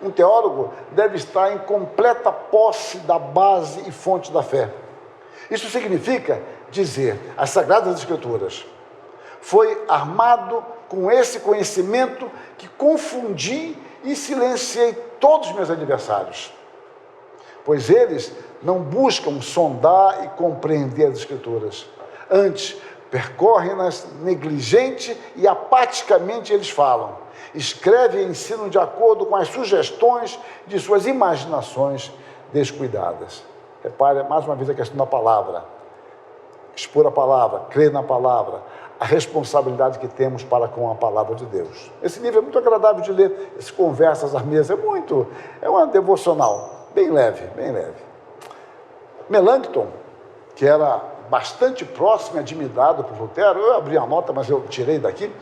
Um teólogo deve estar em completa posse da base e fonte da fé. Isso significa dizer, as Sagradas Escrituras foi armado com esse conhecimento que confundi e silenciei todos os meus adversários, pois eles não buscam sondar e compreender as Escrituras. Antes, percorrem-nas negligente e apaticamente eles falam. Escrevem e ensinam de acordo com as sugestões de suas imaginações descuidadas. Repare mais uma vez a questão da palavra. Expor a palavra, crer na palavra, a responsabilidade que temos para com a palavra de Deus. Esse livro é muito agradável de ler, essas conversas à mesa, é uma devocional, bem leve, bem leve. Melanchthon, que era bastante próximo e admirado por Lutero. Eu abri a nota, mas eu tirei daqui,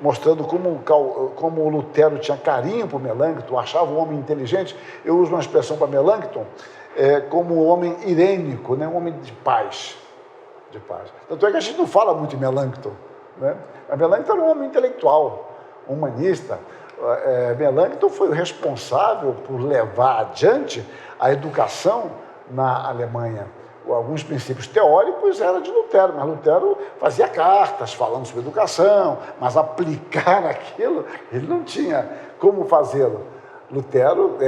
mostrando como o Lutero tinha carinho por Melanchthon, achava um homem inteligente. Eu uso uma expressão para Melanchthon, como um homem irênico, né? Um homem de paz. Tanto é que a gente não fala muito em Melanchthon, né? Mas Melanchthon era um homem intelectual, humanista. Melanchthon foi o responsável por levar adiante a educação na Alemanha. Alguns princípios teóricos eram de Lutero, mas Lutero fazia cartas falando sobre educação, mas aplicar aquilo, ele não tinha como fazê-lo.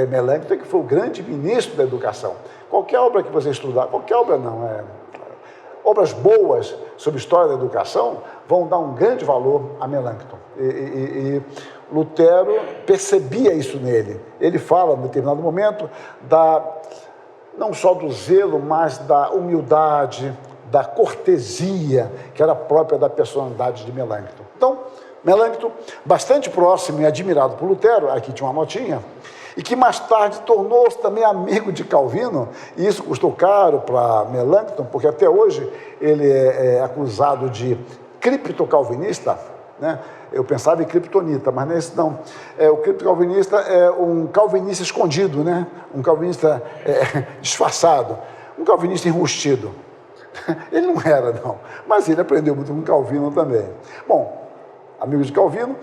Melanchthon que foi o grande ministro da educação. Qualquer obra que você estudar, qualquer obra não, obras boas sobre história da educação vão dar um grande valor a Melanchthon. E Lutero percebia isso nele. Ele fala, em determinado momento, não só do zelo, mas da humildade, da cortesia, que era própria da personalidade de Melanchthon. Então, Melanchthon, bastante próximo e admirado por Lutero, aqui tinha uma notinha, e que mais tarde tornou-se também amigo de Calvino, e isso custou caro para Melanchthon, porque até hoje ele é acusado de criptocalvinista, né? Eu pensava em criptonita, mas não é isso não. O criptocalvinista é um calvinista escondido, né? Um calvinista disfarçado, um calvinista enrustido. Ele não era, não, mas ele aprendeu muito com Calvino também. Bom, amigo de Calvino,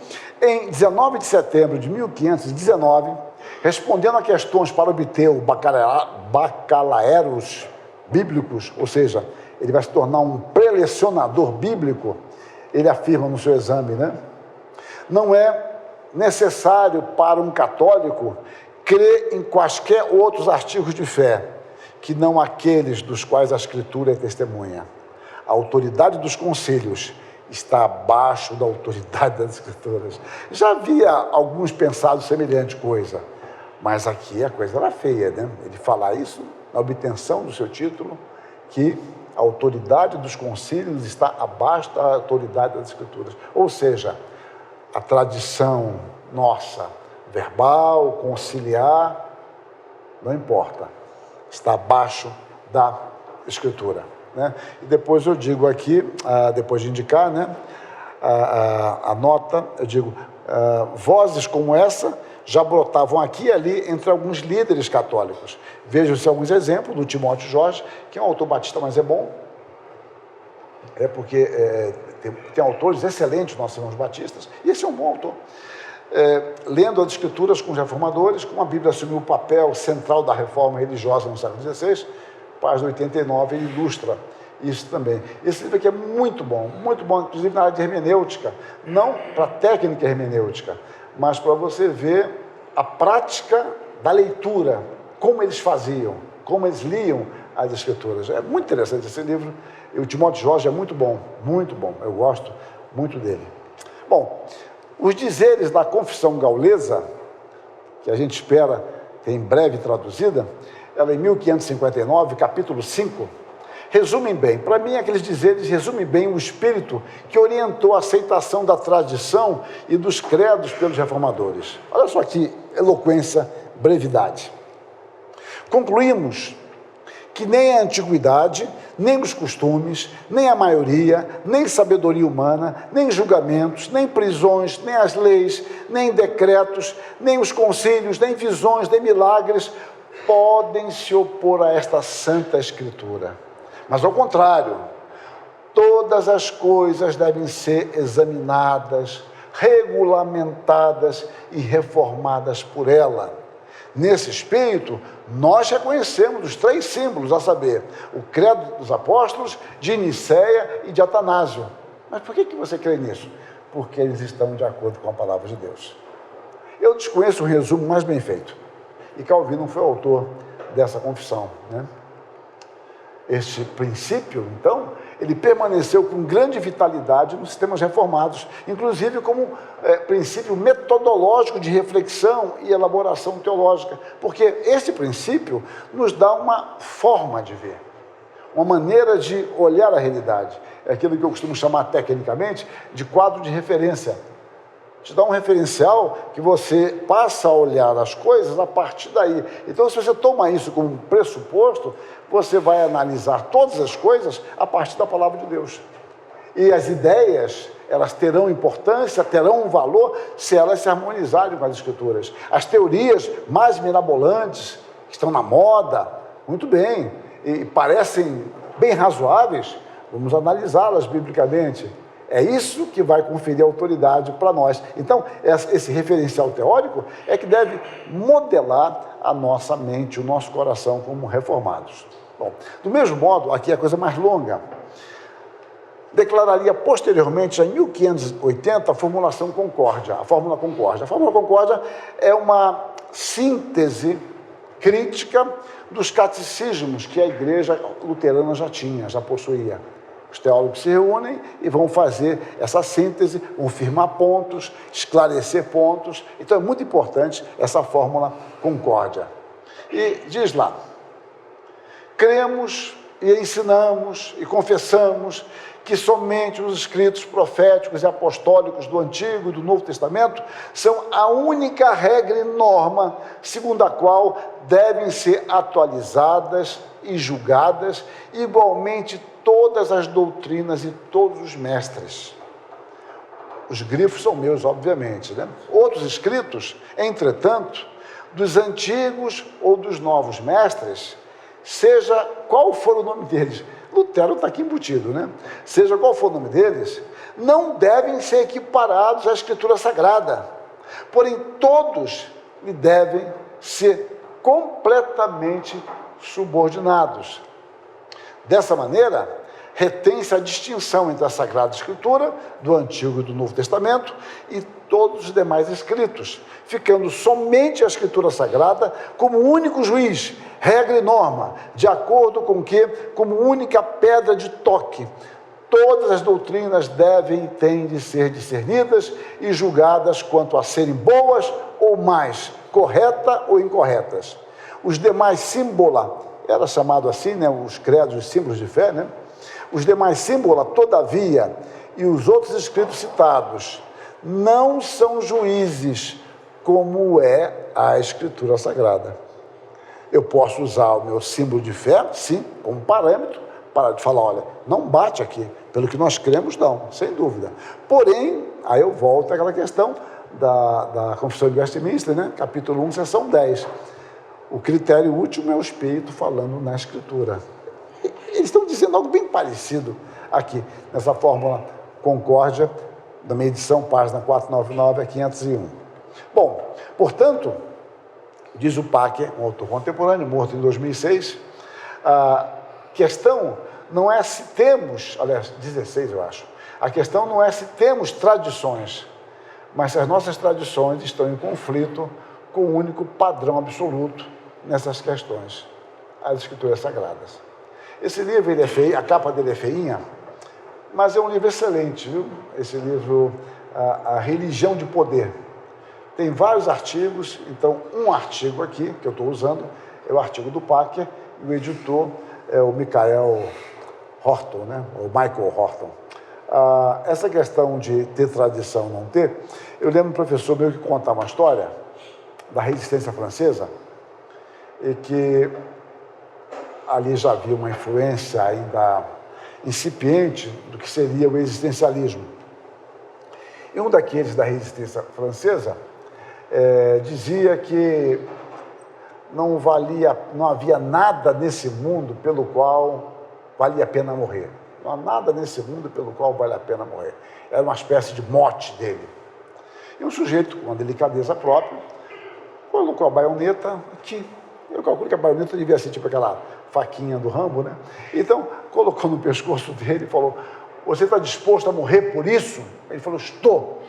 em 19 de setembro de 1519, respondendo a questões para obter o bacalaeros bíblicos, ou seja, ele vai se tornar um prelecionador bíblico, ele afirma no seu exame, né? Não é necessário para um católico crer em quaisquer outros artigos de fé, que não aqueles dos quais a Escritura é testemunha. A autoridade dos concílios está abaixo da autoridade das Escrituras. Já havia alguns pensado semelhante coisa, mas aqui a coisa era feia, né? Ele falar isso na obtenção do seu título, que a autoridade dos concílios está abaixo da autoridade das Escrituras. Ou seja, a tradição nossa, verbal, conciliar, não importa, está abaixo da Escritura, né? E depois eu digo aqui, depois de indicar, né, a nota, eu digo, vozes como essa já brotavam aqui e ali entre alguns líderes católicos. Vejam-se alguns exemplos do Timóteo Jorge, que é um autor batista, mas é bom, porque tem autores excelentes, nossos irmãos batistas, e esse é um bom autor. Lendo as Escrituras com os reformadores, como a Bíblia assumiu o papel central da reforma religiosa no século XVI, página 89, ele ilustra isso também. Esse livro aqui é muito bom, inclusive na área de hermenêutica, não para técnica hermenêutica, mas para você ver a prática da leitura, como eles faziam, como eles liam as Escrituras. É muito interessante esse livro, e o Timóteo Jorge é muito bom, eu gosto muito dele. Bom, os dizeres da Confissão Gaulesa, que a gente espera ter em breve traduzida, ela em 1559, capítulo 5, resumem bem, para mim aqueles dizeres resumem bem o espírito que orientou a aceitação da tradição e dos credos pelos reformadores. Olha só que eloquência, brevidade. Concluímos que nem a antiguidade, nem os costumes, nem a maioria, nem sabedoria humana, nem julgamentos, nem prisões, nem as leis, nem decretos, nem os concílios, nem visões, nem milagres podem se opor a esta santa Escritura. Mas, ao contrário, todas as coisas devem ser examinadas, regulamentadas e reformadas por ela. Nesse espírito, nós reconhecemos os 3 símbolos, a saber, o credo dos apóstolos, de Nicéia e de Atanásio. Mas por que você crê nisso? Porque eles estão de acordo com a palavra de Deus. Eu desconheço um resumo mais bem feito. E Calvino foi o autor dessa confissão, né? Este princípio, então, ele permaneceu com grande vitalidade nos sistemas reformados, inclusive como princípio metodológico de reflexão e elaboração teológica, porque esse princípio nos dá uma forma de ver, uma maneira de olhar a realidade. É aquilo que eu costumo chamar tecnicamente de quadro de referência. Te dá um referencial que você passa a olhar as coisas a partir daí. Então, se você toma isso como pressuposto, você vai analisar todas as coisas a partir da palavra de Deus. E as ideias, elas terão importância, terão um valor, se elas se harmonizarem com as Escrituras. As teorias mais mirabolantes, que estão na moda, muito bem, e parecem bem razoáveis, vamos analisá-las biblicamente. É isso que vai conferir autoridade para nós. Então, esse referencial teórico é que deve modelar a nossa mente, o nosso coração como reformados. Bom, do mesmo modo, aqui é a coisa mais longa. Declararia posteriormente, em 1580, a formulação Concórdia, a Fórmula Concórdia. A Fórmula Concórdia é uma síntese crítica dos catecismos que a igreja luterana já possuía. Os teólogos se reúnem e vão fazer essa síntese, vão firmar pontos, esclarecer pontos. Então é muito importante essa fórmula Concórdia. E diz lá: cremos e ensinamos e confessamos que somente os escritos proféticos e apostólicos do Antigo e do Novo Testamento são a única regra e norma segundo a qual devem ser atualizadas e julgadas igualmente todas as doutrinas e todos os mestres. Os grifos são meus, obviamente, né? Outros escritos, entretanto, dos antigos ou dos novos mestres, seja qual for o nome deles, Lutero está aqui embutido, né? Seja qual for o nome deles, não devem ser equiparados à Escritura Sagrada, porém todos lhe devem ser completamente subordinados. Dessa maneira, retém-se a distinção entre a Sagrada Escritura, do Antigo e do Novo Testamento, e todos os demais escritos, ficando somente a Escritura Sagrada como único juiz, regra e norma, de acordo com que, como única pedra de toque, todas as doutrinas devem e têm de ser discernidas e julgadas quanto a serem boas ou mais, corretas ou incorretas. Os demais símbola, era chamado assim, né, os credos, os símbolos de fé, né? Os demais símbolos, todavia, e os outros escritos citados, não são juízes, como é a Escritura Sagrada. Eu posso usar o meu símbolo de fé, sim, como parâmetro, para falar, olha, não bate aqui, pelo que nós cremos, não, sem dúvida. Porém, aí eu volto àquela questão da Confissão de Westminster, né? Capítulo 1, seção 10. O critério último é o Espírito falando na Escritura. Eles estão dizendo algo bem parecido aqui, nessa fórmula Concórdia, da minha edição, página 499 a 501. Bom, portanto, diz o Packer, um autor contemporâneo, morto em 2006, a questão não é se temos, aliás, 16 eu acho, a questão não é se temos tradições, mas se as nossas tradições estão em conflito com o único padrão absoluto nessas questões, as Escrituras Sagradas. Esse livro, ele é feio, a capa dele é feinha, mas é um livro excelente, viu? Esse livro, a Religião de Poder. Tem vários artigos, então um artigo aqui, que eu estou usando, é o artigo do Packer, e o editor é o Michael Horton, né? O Michael Horton. Essa questão de ter tradição ou não ter, eu lembro um professor meu que contava uma história da resistência francesa, e que ali já havia uma influência ainda incipiente do que seria o existencialismo. E um daqueles da resistência francesa dizia que não havia nada nesse mundo pelo qual valia a pena morrer. Não há nada nesse mundo pelo qual vale a pena morrer. Era uma espécie de mote dele. E um sujeito com uma delicadeza própria colocou a baioneta aqui. Eu calculo que a baioneta devia ser tipo aquela faquinha do Rambo, né? Então, colocou no pescoço dele e falou: você está disposto a morrer por isso? Ele falou: estou.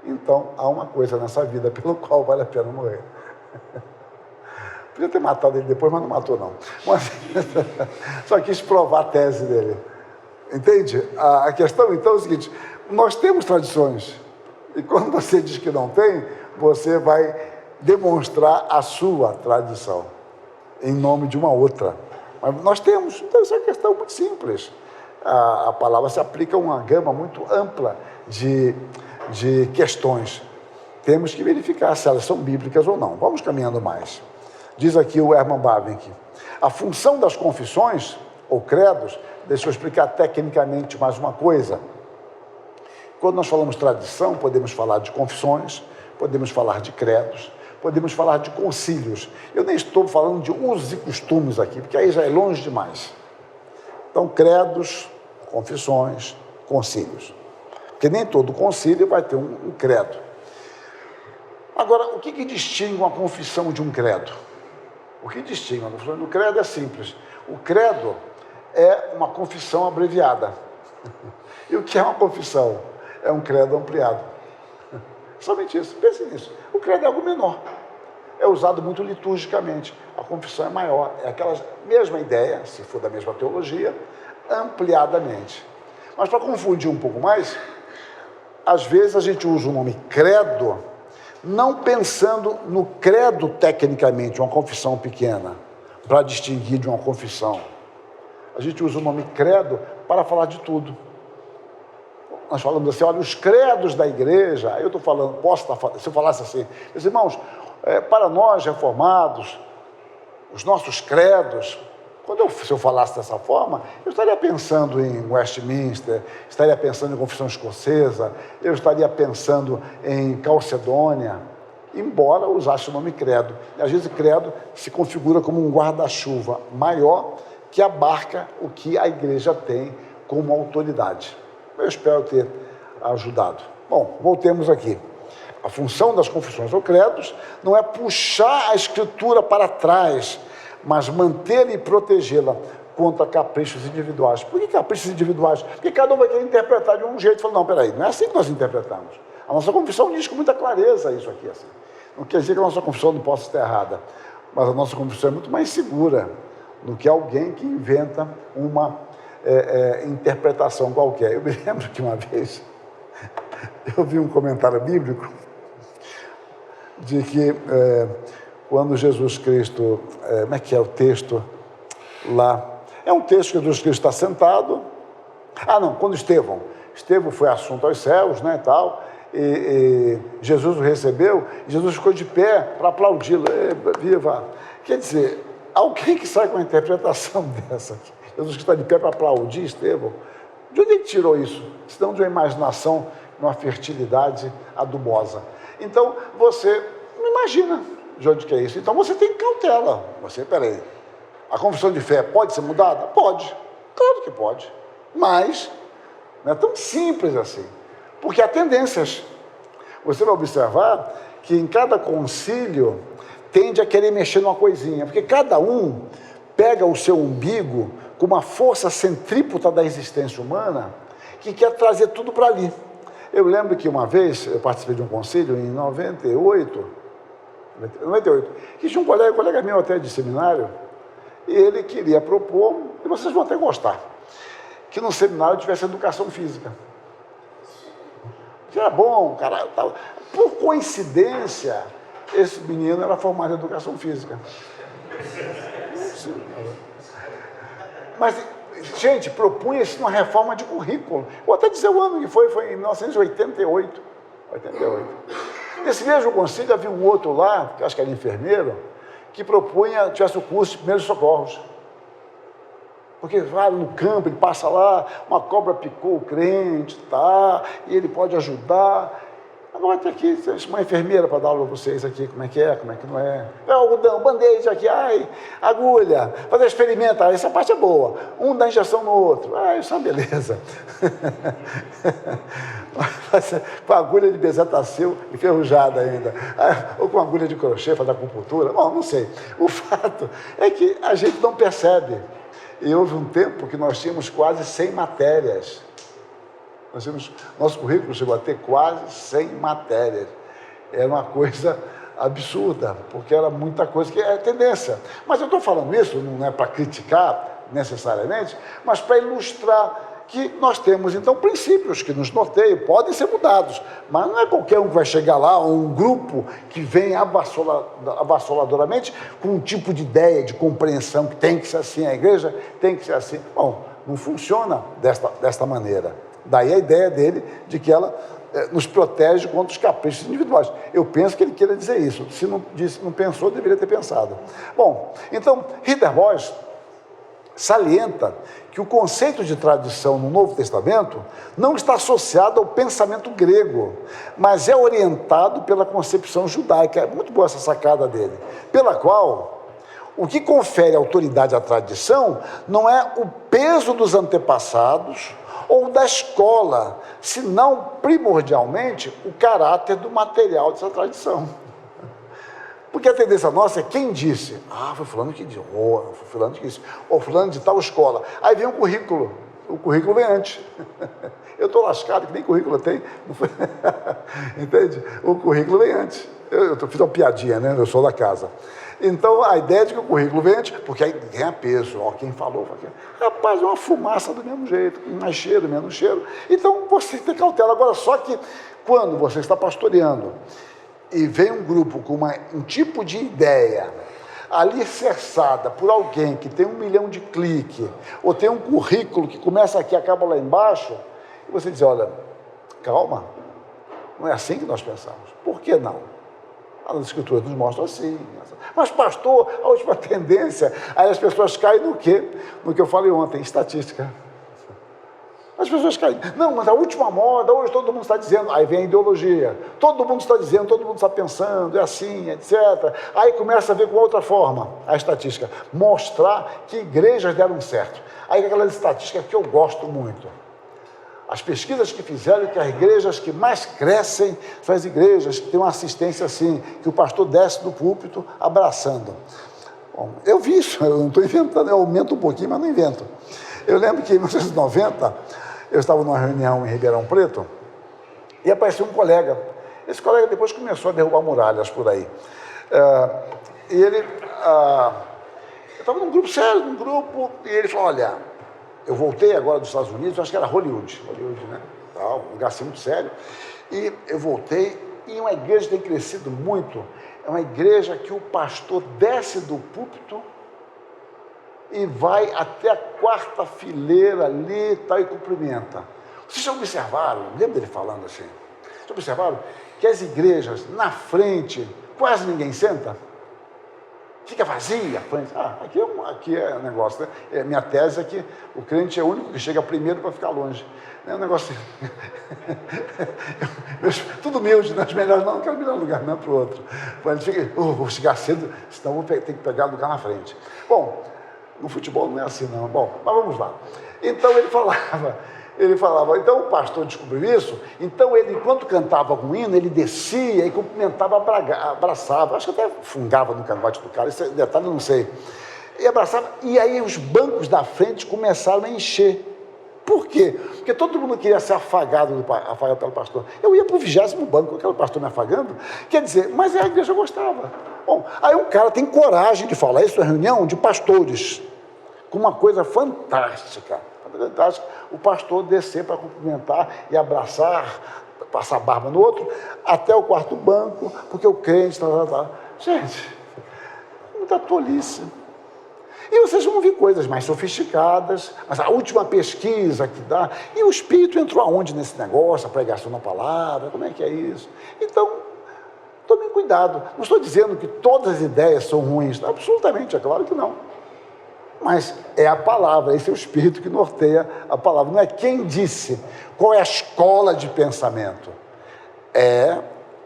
Então, há uma coisa nessa vida pelo qual vale a pena morrer. Podia ter matado ele depois, mas não matou, não. Mas, só quis provar a tese dele. Entende? A questão, então, é o seguinte: nós temos tradições. E quando você diz que não tem, você vai demonstrar a sua tradição em nome de uma outra. Mas nós temos. Então, essa é uma questão muito simples. A palavra se aplica a uma gama muito ampla de de questões. Temos que verificar se elas são bíblicas ou não. Vamos caminhando mais. Diz aqui o Herman Bavinck: a função das confissões, ou credos, deixa eu explicar tecnicamente mais uma coisa. Quando nós falamos tradição, podemos falar de confissões, podemos falar de credos, podemos falar de concílios. Eu nem estou falando de usos e costumes aqui, porque aí já é longe demais. Então, credos, confissões, concílios. Porque nem todo concílio vai ter um credo. Agora, o que distingue uma confissão de um credo? O que distingue uma confissão de um credo é simples. O credo é uma confissão abreviada. E o que é uma confissão? É um credo ampliado. Somente isso. Pense nisso. O credo é algo menor. É usado muito liturgicamente. A confissão é maior. É aquela mesma ideia, se for da mesma teologia, ampliadamente. Mas para confundir um pouco mais, às vezes a gente usa o nome credo, não pensando no credo tecnicamente, uma confissão pequena, para distinguir de uma confissão. A gente usa o nome credo para falar de tudo. Nós falamos assim, olha, os credos da igreja, aí eu estou falando, se eu falasse assim, meus irmãos, para nós reformados, os nossos credos, se eu falasse dessa forma, eu estaria pensando em Westminster, estaria pensando em Confissão Escocesa, eu estaria pensando em Calcedônia, embora usasse o nome credo. E às vezes credo se configura como um guarda-chuva maior que abarca o que a igreja tem como autoridade. Eu espero ter ajudado. Bom, voltemos aqui. A função das confissões ou credos não é puxar a Escritura para trás, mas mantê-la e protegê-la contra caprichos individuais. Por que caprichos individuais? Porque cada um vai querer interpretar de um jeito. Fala, não, peraí, não é assim que nós interpretamos. A nossa confissão diz com muita clareza isso aqui. Assim. Não quer dizer que a nossa confissão não possa estar errada, mas a nossa confissão é muito mais segura do que alguém que inventa uma interpretação qualquer. Eu me lembro que uma vez eu vi um comentário bíblico de que quando Jesus Cristo, como é que é o texto lá? É um texto que Jesus Cristo está sentado. Quando Estevão foi assunto aos céus, né, tal, e Jesus o recebeu, e Jesus ficou de pé para aplaudi-lo. Viva! Quer dizer, alguém que sai com uma interpretação dessa aqui, Jesus que está de pé para aplaudir Estevão, de onde ele tirou isso? Senão de uma imaginação, de uma fertilidade adubosa. Então, você não imagina de onde que é isso. Então, você tem cautela. Peraí, a confissão de fé pode ser mudada? Pode. Claro que pode. Mas não é tão simples assim. Porque há tendências. Você vai observar que em cada concílio tende a querer mexer numa coisinha. Porque cada um pega o seu umbigo com uma força centrípeta da existência humana que quer trazer tudo para ali. Eu lembro que uma vez eu participei de um concílio em 98, que tinha um colega meu até de seminário, e ele queria propor, e vocês vão até gostar, que no seminário tivesse educação física. Que era bom, cara. Por coincidência, esse menino era formado em educação física. Mas, gente, propunha-se uma reforma de currículo. Vou até dizer o ano que foi em 1988. Nesse mesmo concílio havia um outro lá, que acho que era enfermeiro, que propunha, tivesse o curso de primeiros socorros. Porque vai no campo, ele passa lá, uma cobra picou o crente, e ele pode ajudar. Agora tem aqui uma enfermeira para dar aula para vocês aqui, como é que não é. Algodão, band-aid aqui, agulha, fazer experimento, essa parte é boa. Um dá injeção no outro, isso é uma beleza. Com agulha de bezetacil enferrujada ainda, ou com agulha de crochê, fazer acupuntura, bom, não sei. O fato é que a gente não percebe. E houve um tempo que nós tínhamos quase 100 matérias. Nosso currículo chegou a ter quase 100 matérias. Era uma coisa absurda, porque era muita coisa que é tendência. Mas eu estou falando isso, não é para criticar necessariamente, mas para ilustrar que nós temos, então, princípios que nos norteiam, podem ser mudados, mas não é qualquer um que vai chegar lá, ou um grupo que vem avassaladoramente com um tipo de ideia, de compreensão, que tem que ser assim, a igreja tem que ser assim. Bom, não funciona desta maneira. Daí a ideia dele de que ela nos protege contra os caprichos individuais. Eu penso que ele queira dizer isso. Se não disse, não pensou, deveria ter pensado. Bom, então, Ridderbosch salienta que o conceito de tradição no Novo Testamento não está associado ao pensamento grego, mas é orientado pela concepção judaica. É muito boa essa sacada dele, pela qual o que confere autoridade à tradição não é o peso dos antepassados ou da escola, senão, primordialmente, o caráter do material dessa tradição. Porque a tendência nossa é quem disse. Ah, foi fulano que disse. Foi fulano que disse. Ou fulano de tal escola. Aí vem o currículo. O currículo vem antes. Eu estou lascado, que nem currículo tem. Entende? O currículo vem antes. Eu fiz uma piadinha, né? Eu sou da casa. Então, a ideia de que o currículo vem antes, porque aí ganha peso. Ó, quem falou. Rapaz, é uma fumaça do mesmo jeito. Mais cheiro, menos cheiro. Então, você tem cautela. Agora, só que quando você está pastoreando e vem um grupo com um tipo de ideia alicerçada por alguém que tem 1 milhão de cliques, ou tem um currículo que começa aqui e acaba lá embaixo, e você diz, olha, calma, não é assim que nós pensamos. Por que não? As escrituras nos mostram assim. Mas, pastor, a última tendência, aí as pessoas caem no quê? No que eu falei ontem, estatística. As pessoas caem. Não, mas a última moda, hoje todo mundo está dizendo. Aí vem a ideologia. Todo mundo está dizendo, todo mundo está pensando, é assim, etc. Aí começa a ver com outra forma a estatística. Mostrar que igrejas deram certo. Aí aquelas estatísticas que eu gosto muito. As pesquisas que fizeram que as igrejas que mais crescem são as igrejas que têm uma assistência assim, que o pastor desce do púlpito abraçando. Bom, eu vi isso, eu não estou inventando, eu aumento um pouquinho, mas não invento. Eu lembro que em 1990, eu estava numa reunião em Ribeirão Preto e apareceu um colega. Esse colega depois começou a derrubar muralhas por aí. E ele... eu estava num grupo sério, e ele falou, olha, eu voltei agora dos Estados Unidos, acho que era Hollywood, né? Um lugar assim muito sério. E eu voltei, e uma igreja que tem crescido muito, é uma igreja que o pastor desce do púlpito e vai até a 4ª fileira ali e tal, e cumprimenta. Vocês já observaram, lembra dele falando assim? Vocês observaram que as igrejas, na frente, quase ninguém senta? Fica vazia a frente. Aqui é um negócio, né? Minha tese é que o crente é o único que chega primeiro para ficar longe. É um negócio tudo humilde, né? Os melhores não quero melhor lugar, não para o outro. Ele fica, vou chegar cedo, senão vou ter que pegar lugar na frente. Bom, no futebol não é assim não. Bom, mas vamos lá. Então ele falava, então o pastor descobriu isso, então ele, enquanto cantava algum hino, ele descia e cumprimentava, abraçava, acho que até fungava no cangote do cara, esse detalhe eu não sei, e abraçava, e aí os bancos da frente começaram a encher. Por quê? Porque todo mundo queria ser afagado pelo pastor. Eu ia para o 20º banco, aquele pastor me afagando, quer dizer, mas a igreja gostava. Bom, aí um cara tem coragem de falar isso na reunião de pastores, com uma coisa fantástica, o pastor descer para cumprimentar e abraçar, passar barba no outro, até o 4º banco, porque o crente... Gente, muita tolice. E vocês vão ver coisas mais sofisticadas, mas a última pesquisa que dá... E o Espírito entrou aonde nesse negócio? A pregação na palavra, como é que é isso? Então, tomem cuidado. Não estou dizendo que todas as ideias são ruins. Absolutamente, é claro que não. Mas é a palavra, esse é o Espírito que norteia a palavra. Não é quem disse, qual é a escola de pensamento. É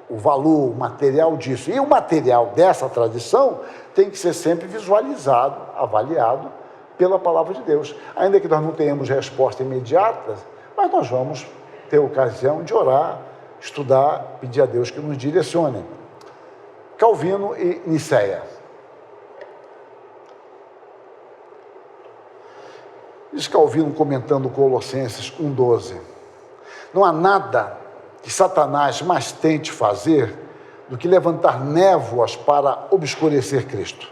o valor, o material disso. E o material dessa tradição tem que ser sempre visualizado, avaliado pela palavra de Deus. Ainda que nós não tenhamos resposta imediata, mas nós vamos ter ocasião de orar, estudar, pedir a Deus que nos direcione. Calvino e Nicéia. Diz Calvino, comentando Colossenses 1,12, não há nada que Satanás mais tente fazer do que levantar névoas para obscurecer Cristo.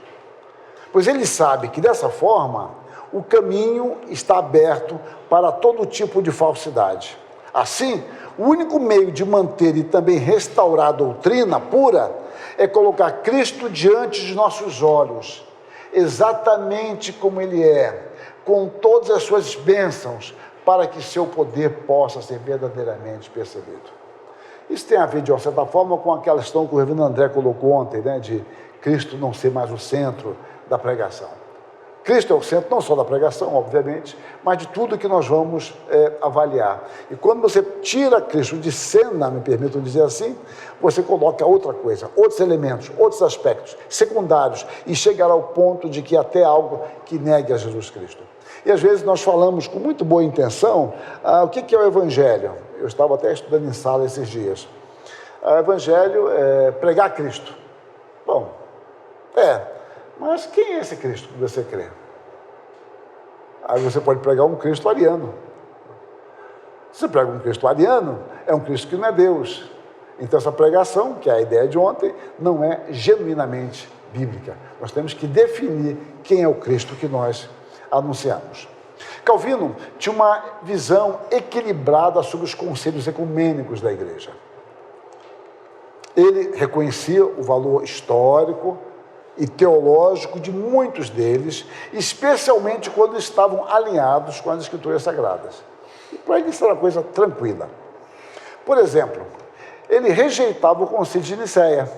Pois ele sabe que, dessa forma, o caminho está aberto para todo tipo de falsidade. Assim, o único meio de manter e também restaurar a doutrina pura é colocar Cristo diante de nossos olhos, exatamente como ele é, com todas as suas bênçãos, para que seu poder possa ser verdadeiramente percebido. Isso tem a ver, de uma certa forma, com aquela questão que o reverendo André colocou ontem, né, de Cristo não ser mais o centro da pregação. Cristo é o centro não só da pregação, obviamente, mas de tudo que nós vamos avaliar. E quando você tira Cristo de cena, me permitam dizer assim, você coloca outra coisa, outros elementos, outros aspectos secundários, e chegará ao ponto de que até algo que negue a Jesus Cristo. E às vezes nós falamos com muito boa intenção, o que é o Evangelho? Eu estava até estudando em sala esses dias. O Evangelho é pregar Cristo. Bom, mas quem é esse Cristo que você crê? Aí você pode pregar um Cristo ariano. Se você prega um Cristo ariano, é um Cristo que não é Deus. Então essa pregação, que é a ideia de ontem, não é genuinamente bíblica. Nós temos que definir quem é o Cristo que nós anunciamos. Calvino tinha uma visão equilibrada sobre os conselhos ecumênicos da igreja. Ele reconhecia o valor histórico e teológico de muitos deles, especialmente quando estavam alinhados com as Escrituras Sagradas. E para ele isso era uma coisa tranquila. Por exemplo, ele rejeitava o Concílio de Nicéia.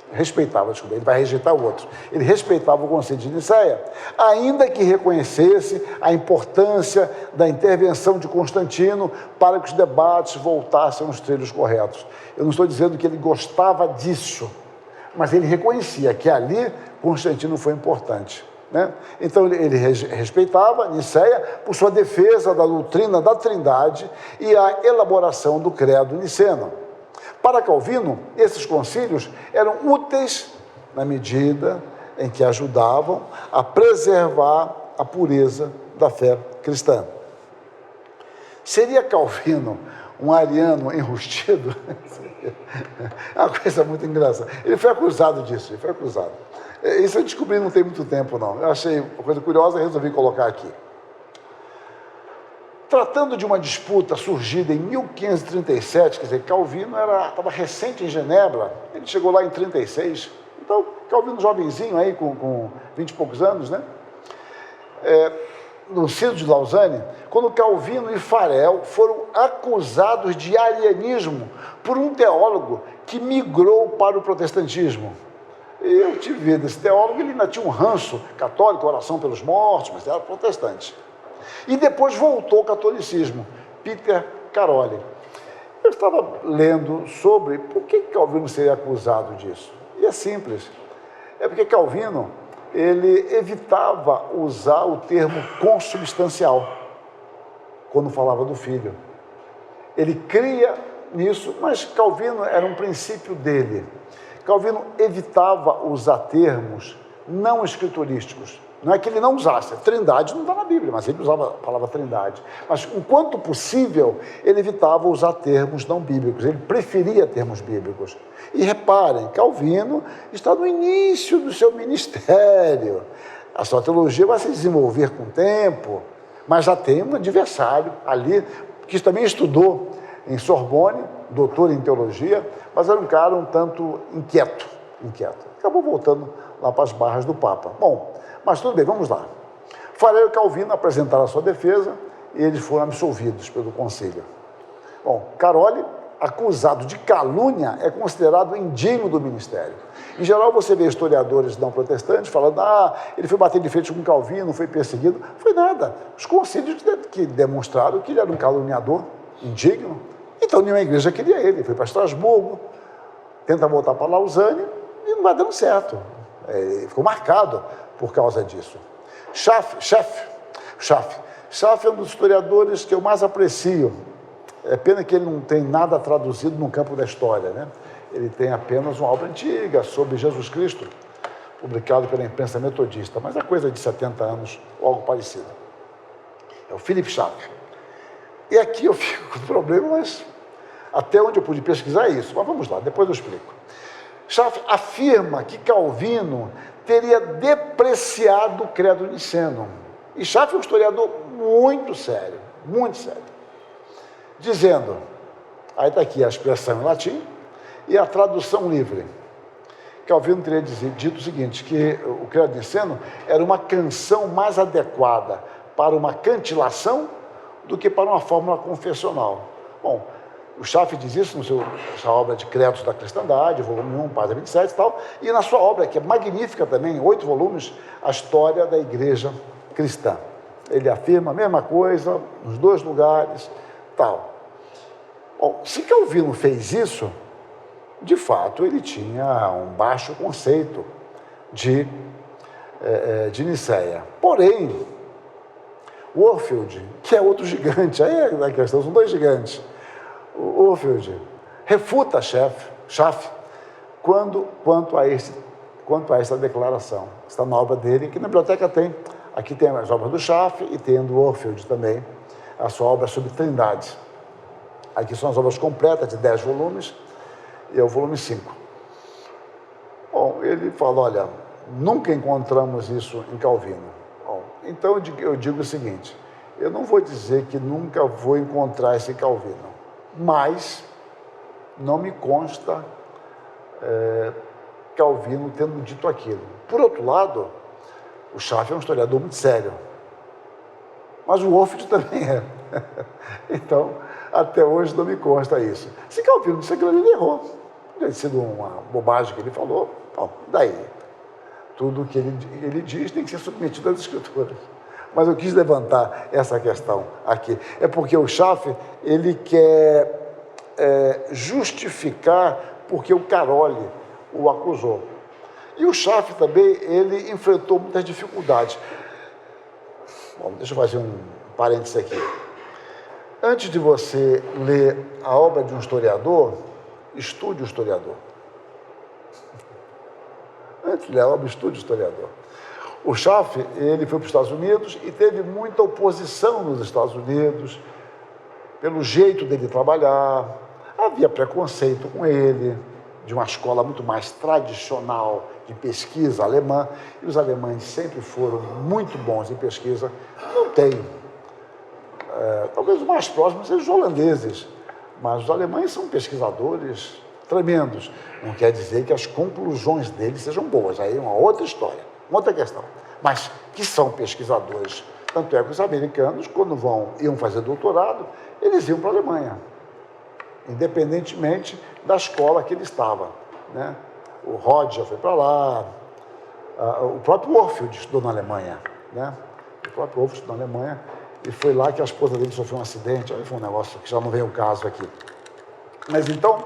Ele vai rejeitar o outro. Ele respeitava o Concílio de Nicéia, ainda que reconhecesse a importância da intervenção de Constantino para que os debates voltassem aos trilhos corretos. Eu não estou dizendo que ele gostava disso, mas ele reconhecia que ali Constantino foi importante, né? Então ele respeitava Nicéia por sua defesa da doutrina da Trindade e a elaboração do credo niceno. Para Calvino, esses concílios eram úteis na medida em que ajudavam a preservar a pureza da fé cristã. Seria Calvino um ariano enrustido? É uma coisa muito engraçada. Ele foi acusado disso, Isso eu descobri não tem muito tempo, não. Eu achei uma coisa curiosa e resolvi colocar aqui. Tratando de uma disputa surgida em 1537, quer dizer, Calvino estava recente em Genebra, ele chegou lá em 36, então Calvino jovenzinho aí, com 20 e poucos anos, né? No Sínodo de Lausanne, quando Calvino e Farel foram acusados de arianismo por um teólogo que migrou para o protestantismo. Eu tive vida desse teólogo, ele ainda tinha um ranço católico, oração pelos mortos, mas era protestante. E depois voltou ao catolicismo, Peter Caroli. Eu estava lendo sobre por que Calvino seria acusado disso. E é simples. É porque Calvino, ele evitava usar o termo consubstancial quando falava do Filho. Ele cria nisso, mas Calvino era um princípio dele. Calvino evitava usar termos não escriturísticos. Não é que ele não usasse, Trindade não está na Bíblia, mas ele usava a palavra Trindade. Mas, enquanto possível, ele evitava usar termos não bíblicos, ele preferia termos bíblicos. E reparem, Calvino está no início do seu ministério. A sua teologia vai se desenvolver com o tempo, mas já tem um adversário ali, que também estudou em Sorbonne, doutor em teologia, mas era um cara um tanto inquieto. Acabou voltando lá para as barras do Papa. Bom, mas tudo bem, vamos lá. Farel e Calvino apresentaram a sua defesa e eles foram absolvidos pelo concílio. Bom, Caroli, acusado de calúnia, é considerado indigno do ministério. Em geral, você vê historiadores não protestantes falando, ele foi bater de frente com Calvino, foi perseguido. Foi nada. Os concílios que demonstraram que ele era um caluniador, indigno. Então, nenhuma igreja queria ele. Foi para Estrasburgo, tenta voltar para Lausanne e não vai dando certo. Ele ficou marcado por causa disso. Schaff é um dos historiadores que eu mais aprecio. É pena que ele não tem nada traduzido no campo da história, né? Ele tem apenas uma obra antiga sobre Jesus Cristo, publicado pela imprensa metodista, mas é coisa de 70 anos, ou algo parecido. É o Philip Schaff. E aqui eu fico com problema, mas até onde eu pude pesquisar é isso. Mas vamos lá, depois eu explico. Schaff afirma que Calvino teria depreciado o credo niceno. E Schaff é um historiador muito sério, dizendo, aí está aqui a expressão em latim e a tradução livre. Calvino teria dito o seguinte, que o credo niceno era uma canção mais adequada para uma cantilação do que para uma fórmula confessional. Bom, O Schaff diz isso na sua obra de Credos da Cristandade, volume 1, página 27 e tal, e na sua obra, que é magnífica também, 8 volumes, a história da igreja cristã. Ele afirma a mesma coisa, nos dois lugares, tal. Bom, se Calvino fez isso, de fato, ele tinha um baixo conceito de Nicéia. Porém, Warfield, que é outro gigante, aí é a questão, são dois gigantes. O Warfield refuta Schaff quanto a essa declaração. Está na obra dele, que na biblioteca tem. Aqui tem as obras do Schaff e tem do Warfield também, a sua obra sobre Trindade. Aqui são as obras completas de 10 volumes e é o volume 5. Bom, ele fala, olha, nunca encontramos isso em Calvino. Bom, então eu digo o seguinte, eu não vou dizer que nunca vou encontrar esse Calvino, mas não me consta Calvino tendo dito aquilo. Por outro lado, o Schaff é um historiador muito sério, mas o Warfield também é. Então, até hoje não me consta isso. Se Calvino disse aquilo, ele errou. Deve ter sido uma bobagem que ele falou. Bom, daí, tudo que ele diz tem que ser submetido às Escrituras. Mas eu quis levantar essa questão aqui. É porque o Schaff, ele quer justificar porque o Caroli o acusou. E o Schaff também, ele enfrentou muitas dificuldades. Bom, deixa eu fazer um parênteses aqui. Antes de você ler a obra de um historiador, estude o historiador. Antes de ler a obra, estude o historiador. O Schaff, ele foi para os Estados Unidos e teve muita oposição nos Estados Unidos, pelo jeito dele trabalhar. Havia preconceito com ele, de uma escola muito mais tradicional de pesquisa alemã, e os alemães sempre foram muito bons em pesquisa. Não tem. Talvez os mais próximos sejam os holandeses, mas os alemães são pesquisadores tremendos. Não quer dizer que as conclusões deles sejam boas, aí é uma outra história, uma outra questão. Mas que são pesquisadores. Tanto é que os americanos, quando iam fazer doutorado, eles iam para a Alemanha, independentemente da escola que ele estava, né? O Roger foi para lá, o próprio Warfield estudou na Alemanha, né? O próprio Warfield estudou na Alemanha, e foi lá que a esposa dele sofreu um acidente. Aí foi um negócio que já não veio o caso aqui. Mas então,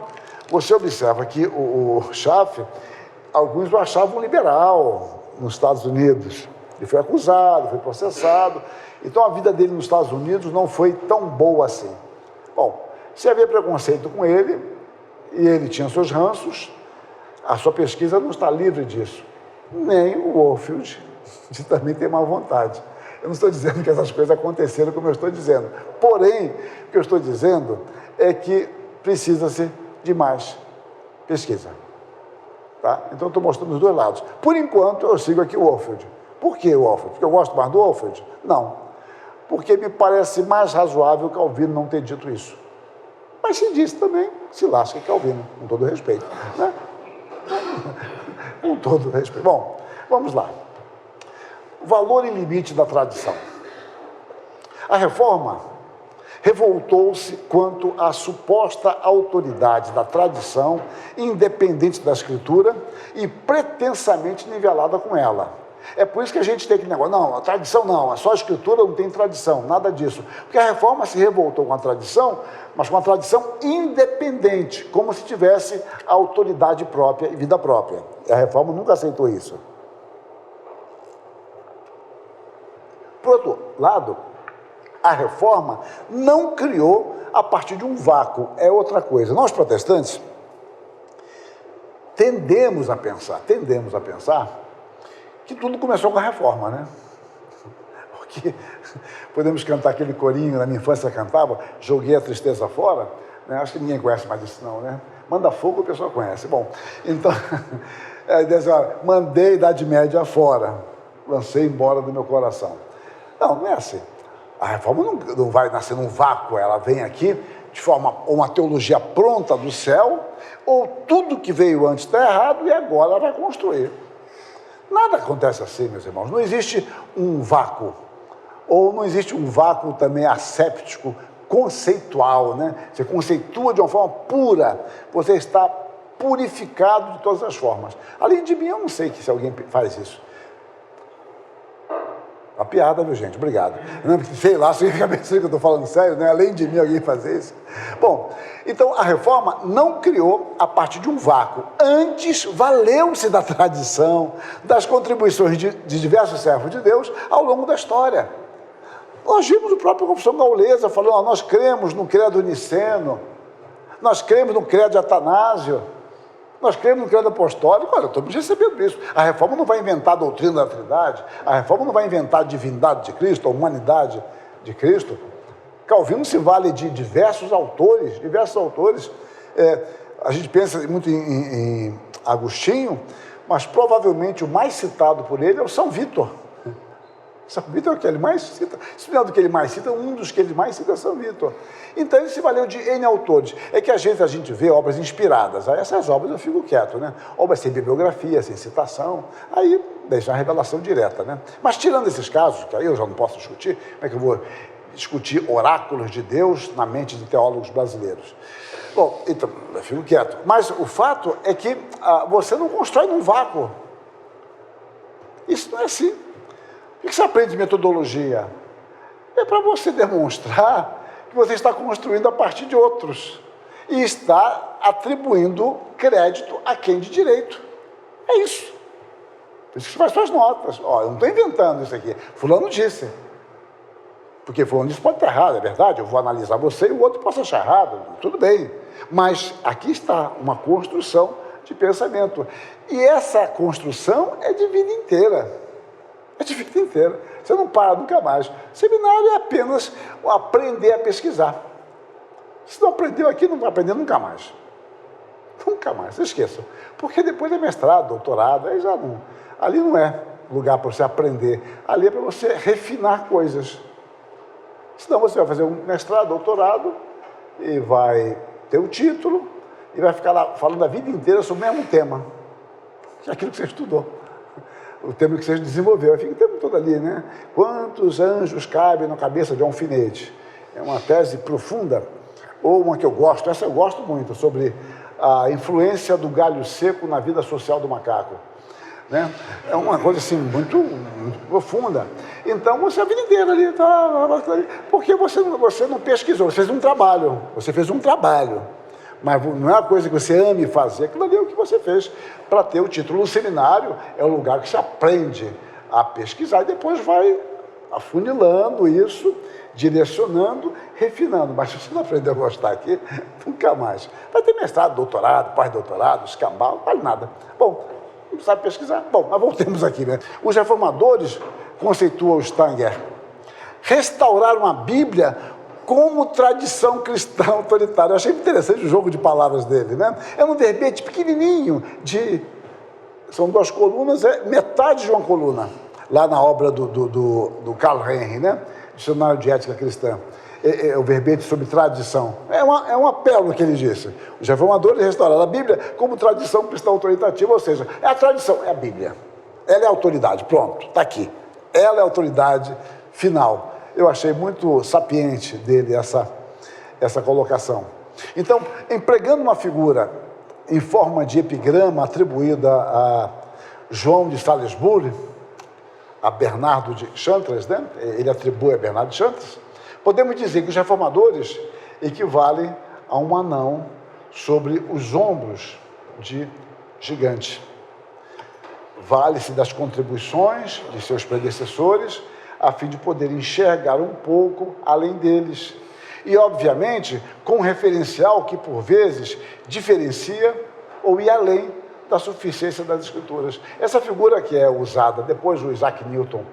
você observa que o Schaff, alguns o achavam liberal nos Estados Unidos. Ele foi acusado, foi processado. Então a vida dele nos Estados Unidos não foi tão boa assim. Bom, se havia preconceito com ele, e ele tinha seus ranços, a sua pesquisa não está livre disso. Nem o Warfield, de também ter má vontade. Eu não estou dizendo que essas coisas aconteceram como eu estou dizendo. Porém, o que eu estou dizendo é que precisa-se de mais pesquisa. Tá? Então, eu estou mostrando os dois lados. Por enquanto, eu sigo aqui o Warfield. Por que o Warfield? Porque eu gosto mais do Warfield? Não. Porque me parece mais razoável Calvino não ter dito isso. Mas se disse também, se lasca Calvino, com todo respeito. Né? Com todo respeito. Bom, vamos lá. Valor e limite da tradição. A Reforma revoltou-se quanto à suposta autoridade da tradição, independente da Escritura e pretensamente nivelada com ela. É por isso que a gente tem que negócio, não, a tradição não, é só a Escritura, não tem tradição, nada disso. Porque a Reforma se revoltou com a tradição, mas com a tradição independente, como se tivesse autoridade própria e vida própria. E a Reforma nunca aceitou isso. Por outro lado, a Reforma não criou a partir de um vácuo, é outra coisa. Nós, protestantes, tendemos a pensar que tudo começou com a Reforma, né? Porque podemos cantar aquele corinho, na minha infância cantava, joguei a tristeza fora, né? Acho que ninguém conhece mais isso não, né? Manda fogo, a pessoa conhece. Bom, então, mandei a Idade Média fora, lancei embora do meu coração. Não é assim. A Reforma não vai nascer num vácuo, ela vem aqui de forma, uma teologia pronta do céu, ou tudo que veio antes está errado e agora ela vai construir. Nada acontece assim, meus irmãos. Não existe um vácuo, ou não existe um vácuo também asséptico, conceitual, né? Você conceitua de uma forma pura, você está purificado de todas as formas. Além de mim, eu não sei se alguém faz isso. Uma piada, viu, gente? Obrigado. Sei lá, se fica pensando que eu estou falando sério, né? Além de mim, alguém fazer isso. Bom, então a reforma não criou a partir de um vácuo. Antes, valeu-se da tradição, das contribuições de diversos servos de Deus ao longo da história. Nós vimos o próprio Confissão Gaulesa falando, ó, nós cremos no credo niceno, nós cremos no credo de Atanásio, nós cremos no credo apostólico. Olha, estamos recebendo isso. A reforma não vai inventar a doutrina da Trindade, a reforma não vai inventar a divindade de Cristo, a humanidade de Cristo. Calvino se vale de diversos autores. A gente pensa muito em Agostinho, mas provavelmente o mais citado por ele é o São Vítor. São Vítor é o que ele mais cita. Se não é do que ele mais cita, um dos que ele mais cita é São Vítor. Então ele se valeu de N autores. É que às vezes a gente vê obras inspiradas. Aí essas obras eu fico quieto, né? Obras sem bibliografia, sem citação. Aí deixa a revelação direta, né? Mas tirando esses casos, que aí eu já não posso discutir, como é que eu vou discutir oráculos de Deus na mente de teólogos brasileiros? Bom, então eu fico quieto. Mas o fato é que você não constrói num vácuo. Isso não é assim. O que você aprende de metodologia? É para você demonstrar que você está construindo a partir de outros e está atribuindo crédito a quem de direito. É isso. Por isso que você faz suas notas. Ó, eu não estou inventando isso aqui. Fulano disse. Porque fulano disse pode estar errado, é verdade. Eu vou analisar você e o outro possa achar errado. Tudo bem. Mas aqui está uma construção de pensamento. E essa construção é de vida inteira. É de vida inteira. Você não para nunca mais. Seminário é apenas aprender a pesquisar. Se não aprendeu aqui, não vai aprender nunca mais. Nunca mais, esqueçam. Porque depois é mestrado, doutorado, aí já não. Ali não é lugar para você aprender. Ali é para você refinar coisas. Senão você vai fazer um mestrado, doutorado, e vai ter o título, e vai ficar lá falando a vida inteira sobre o mesmo tema. Que é aquilo que você estudou. O tema que você desenvolveu, fica o tempo todo ali, né? Quantos anjos cabem na cabeça de um alfinete? É uma tese profunda, ou uma que eu gosto, essa eu gosto muito, sobre a influência do galho seco na vida social do macaco. Né? É uma coisa assim, muito profunda. Então, você a vida inteira ali, porque você não pesquisou, você fez um trabalho. Mas não é uma coisa que você ame fazer, aquilo ali é o que você fez para ter o título. O seminário é o lugar que você aprende a pesquisar e depois vai afunilando isso, direcionando, refinando. Mas se você não aprender a gostar aqui, nunca mais. Vai ter mestrado, doutorado, pós-doutorado, escambau, não vale nada. Bom, não sabe pesquisar? Bom, mas voltemos aqui, né? Os reformadores, conceituam o Stanger, restauraram a Bíblia como tradição cristã autoritária. Eu achei interessante o jogo de palavras dele, né? É um verbete pequenininho, são 2 colunas, é metade de uma coluna, lá na obra do Karl Henry, né? Dicionário de Ética Cristã. É o verbete sobre tradição. É uma pérola que ele disse. Os reformadores restauraram a Bíblia como tradição cristã autoritativa, ou seja, é a tradição, é a Bíblia. Ela é a autoridade, pronto, está aqui. Ela é a autoridade final. Eu achei muito sapiente dele essa colocação. Então, empregando uma figura em forma de epigrama atribuída a João de Salisbury, a Bernardo de Chartres, né? Ele atribui a Bernardo de Chartres, podemos dizer que os reformadores equivalem a um anão sobre os ombros de gigante. Vale-se das contribuições de seus predecessores, a fim de poder enxergar um pouco além deles. E, obviamente, com um referencial que, por vezes, diferencia ou ir além da suficiência das Escrituras. Essa figura que é usada, depois o Isaac Newton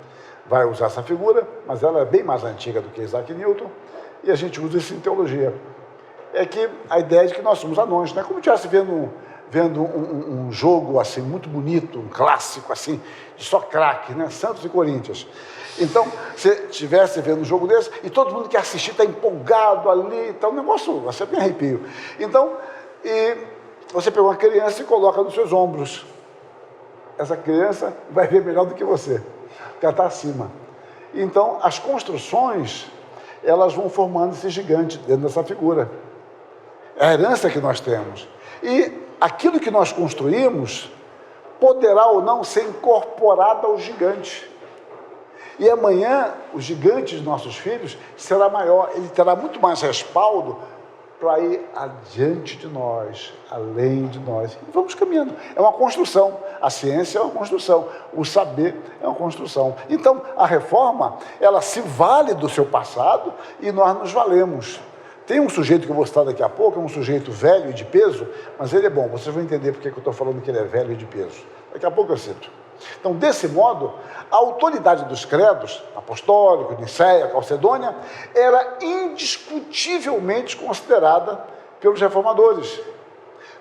vai usar essa figura, mas ela é bem mais antiga do que Isaac Newton, e a gente usa isso em teologia. É que a ideia de que nós somos anões, né? Como se estivesse vendo um jogo assim, muito bonito, um clássico, assim, de só craque, né? Santos e Corinthians. Então, se estivesse vendo um jogo desse, e todo mundo que assistir está empolgado ali, então o negócio, você tem arrepio. Então, você pega uma criança e coloca nos seus ombros. Essa criança vai ver melhor do que você, porque ela está acima. Então, as construções elas vão formando esse gigante dentro dessa figura. É a herança que nós temos. E aquilo que nós construímos poderá ou não ser incorporado ao gigante. E amanhã, o gigante de nossos filhos será maior, ele terá muito mais respaldo para ir adiante de nós, além de nós. E vamos caminhando. É uma construção. A ciência é uma construção. O saber é uma construção. Então, a reforma, ela se vale do seu passado e nós nos valemos. Tem um sujeito que eu vou citar daqui a pouco, é um sujeito velho e de peso, mas ele é bom. Vocês vão entender porque eu estou falando que ele é velho e de peso. Daqui a pouco eu cito. Então, desse modo, a autoridade dos credos, apostólico, Nicéia, Calcedônia, era indiscutivelmente considerada pelos reformadores.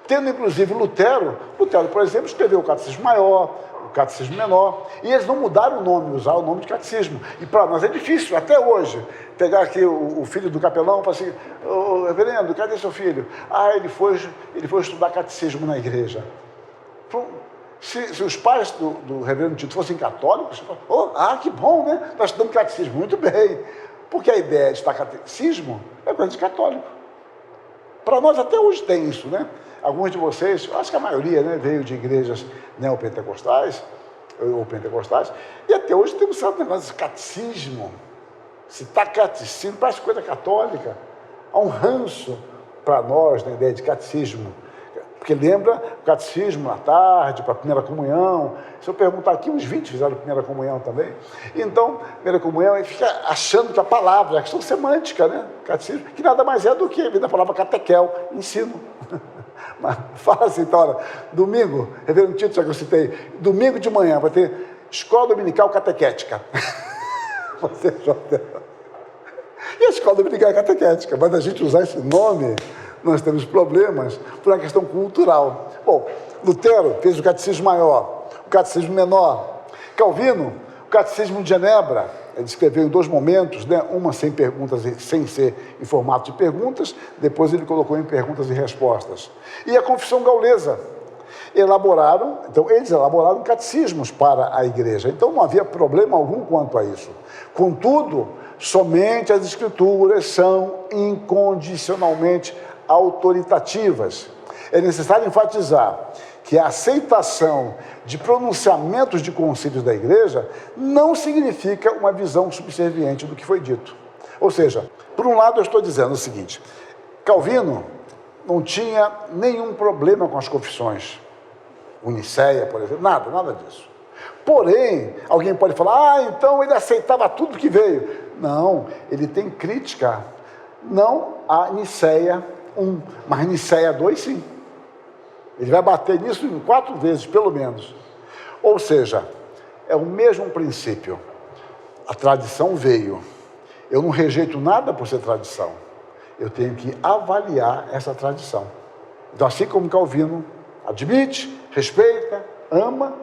Tendo, inclusive, Lutero, por exemplo, escreveu o Catecismo Maior, o Catecismo Menor, e eles não mudaram o nome, usaram o nome de catecismo. E para nós é difícil, até hoje, pegar aqui o filho do capelão e falar assim, ô, reverendo, cadê seu filho? Ah, ele foi estudar catecismo na igreja. Se os pais do reverendo Tito fossem católicos, que bom, né? Nós estudamos catecismo, muito bem. Porque a ideia de estudar catecismo é coisa de católico. Para nós até hoje tem isso, né? Alguns de vocês, acho que a maioria, né, veio de igrejas neopentecostais, ou pentecostais, e até hoje tem um certo negócio de catecismo. Se está catecismo, parece coisa católica. Há um ranço para nós na ideia de catecismo. Porque lembra o catecismo à tarde, para a primeira comunhão. Se eu perguntar aqui, uns 20 fizeram primeira comunhão também. Então, primeira comunhão, aí fica achando que a palavra, é a questão semântica, né? Catecismo, que nada mais é do que a palavra catequel, ensino. Mas fala assim, então, olha, domingo, reverendo Tito, já que eu citei, domingo de manhã vai ter escola dominical catequética. E a escola dominical é catequética, mas a gente usar esse nome, nós temos problemas por uma questão cultural. Bom, Lutero fez o Catecismo Maior, o Catecismo Menor. Calvino, o Catecismo de Genebra, ele escreveu em 2 momentos, né? Uma sem perguntas, sem ser em formato de perguntas, depois ele colocou em perguntas e respostas. E a Confissão Gaulesa, eles elaboraram catecismos para a igreja, então não havia problema algum quanto a isso. Contudo, somente as escrituras são incondicionalmente autoritativas. É necessário enfatizar que a aceitação de pronunciamentos de concílios da igreja não significa uma visão subserviente do que foi dito. Ou seja, por um lado eu estou dizendo o seguinte, Calvino não tinha nenhum problema com as confissões, o Nicéia, por exemplo, nada disso. Porém, alguém pode falar, então ele aceitava tudo que veio. Não, ele tem crítica, não a Nicéia 1, mas Nicéia 2 sim. Ele vai bater nisso em 4 vezes, pelo menos. Ou seja, é o mesmo princípio. A tradição veio. Eu não rejeito nada por ser tradição. Eu tenho que avaliar essa tradição. Então, assim como Calvino admite, respeita, ama,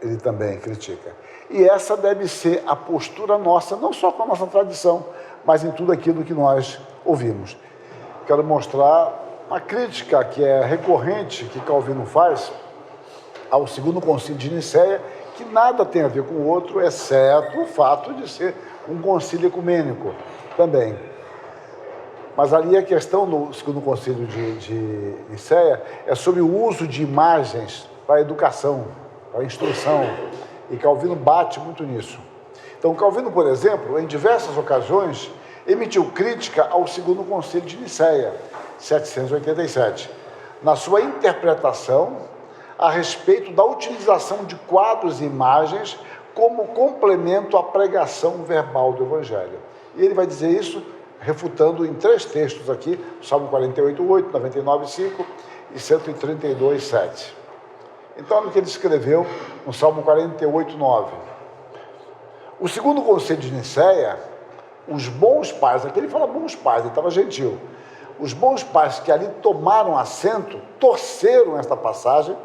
ele também critica. E essa deve ser a postura nossa, não só com a nossa tradição, mas em tudo aquilo que nós ouvimos. Quero mostrar uma crítica que é recorrente, que Calvino faz ao segundo concílio de Nicéia, que nada tem a ver com o outro, exceto o fato de ser um concílio ecumênico também. Mas ali a questão do segundo concílio de Nicéia é sobre o uso de imagens para a educação, para a instrução, e Calvino bate muito nisso. Então, Calvino, por exemplo, em diversas ocasiões, emitiu crítica ao segundo concílio de Nicéia, 787, na sua interpretação a respeito da utilização de quadros e imagens como complemento à pregação verbal do Evangelho. E ele vai dizer isso refutando em 3 textos aqui, Salmo 48:8, 99:5 e 132:7. Então, olha o que ele escreveu no Salmo 48:9. O segundo concílio de Nicéia, os bons pais, aqui ele fala bons pais, ele estava gentil. Os bons pais que ali tomaram assento, torceram esta passagem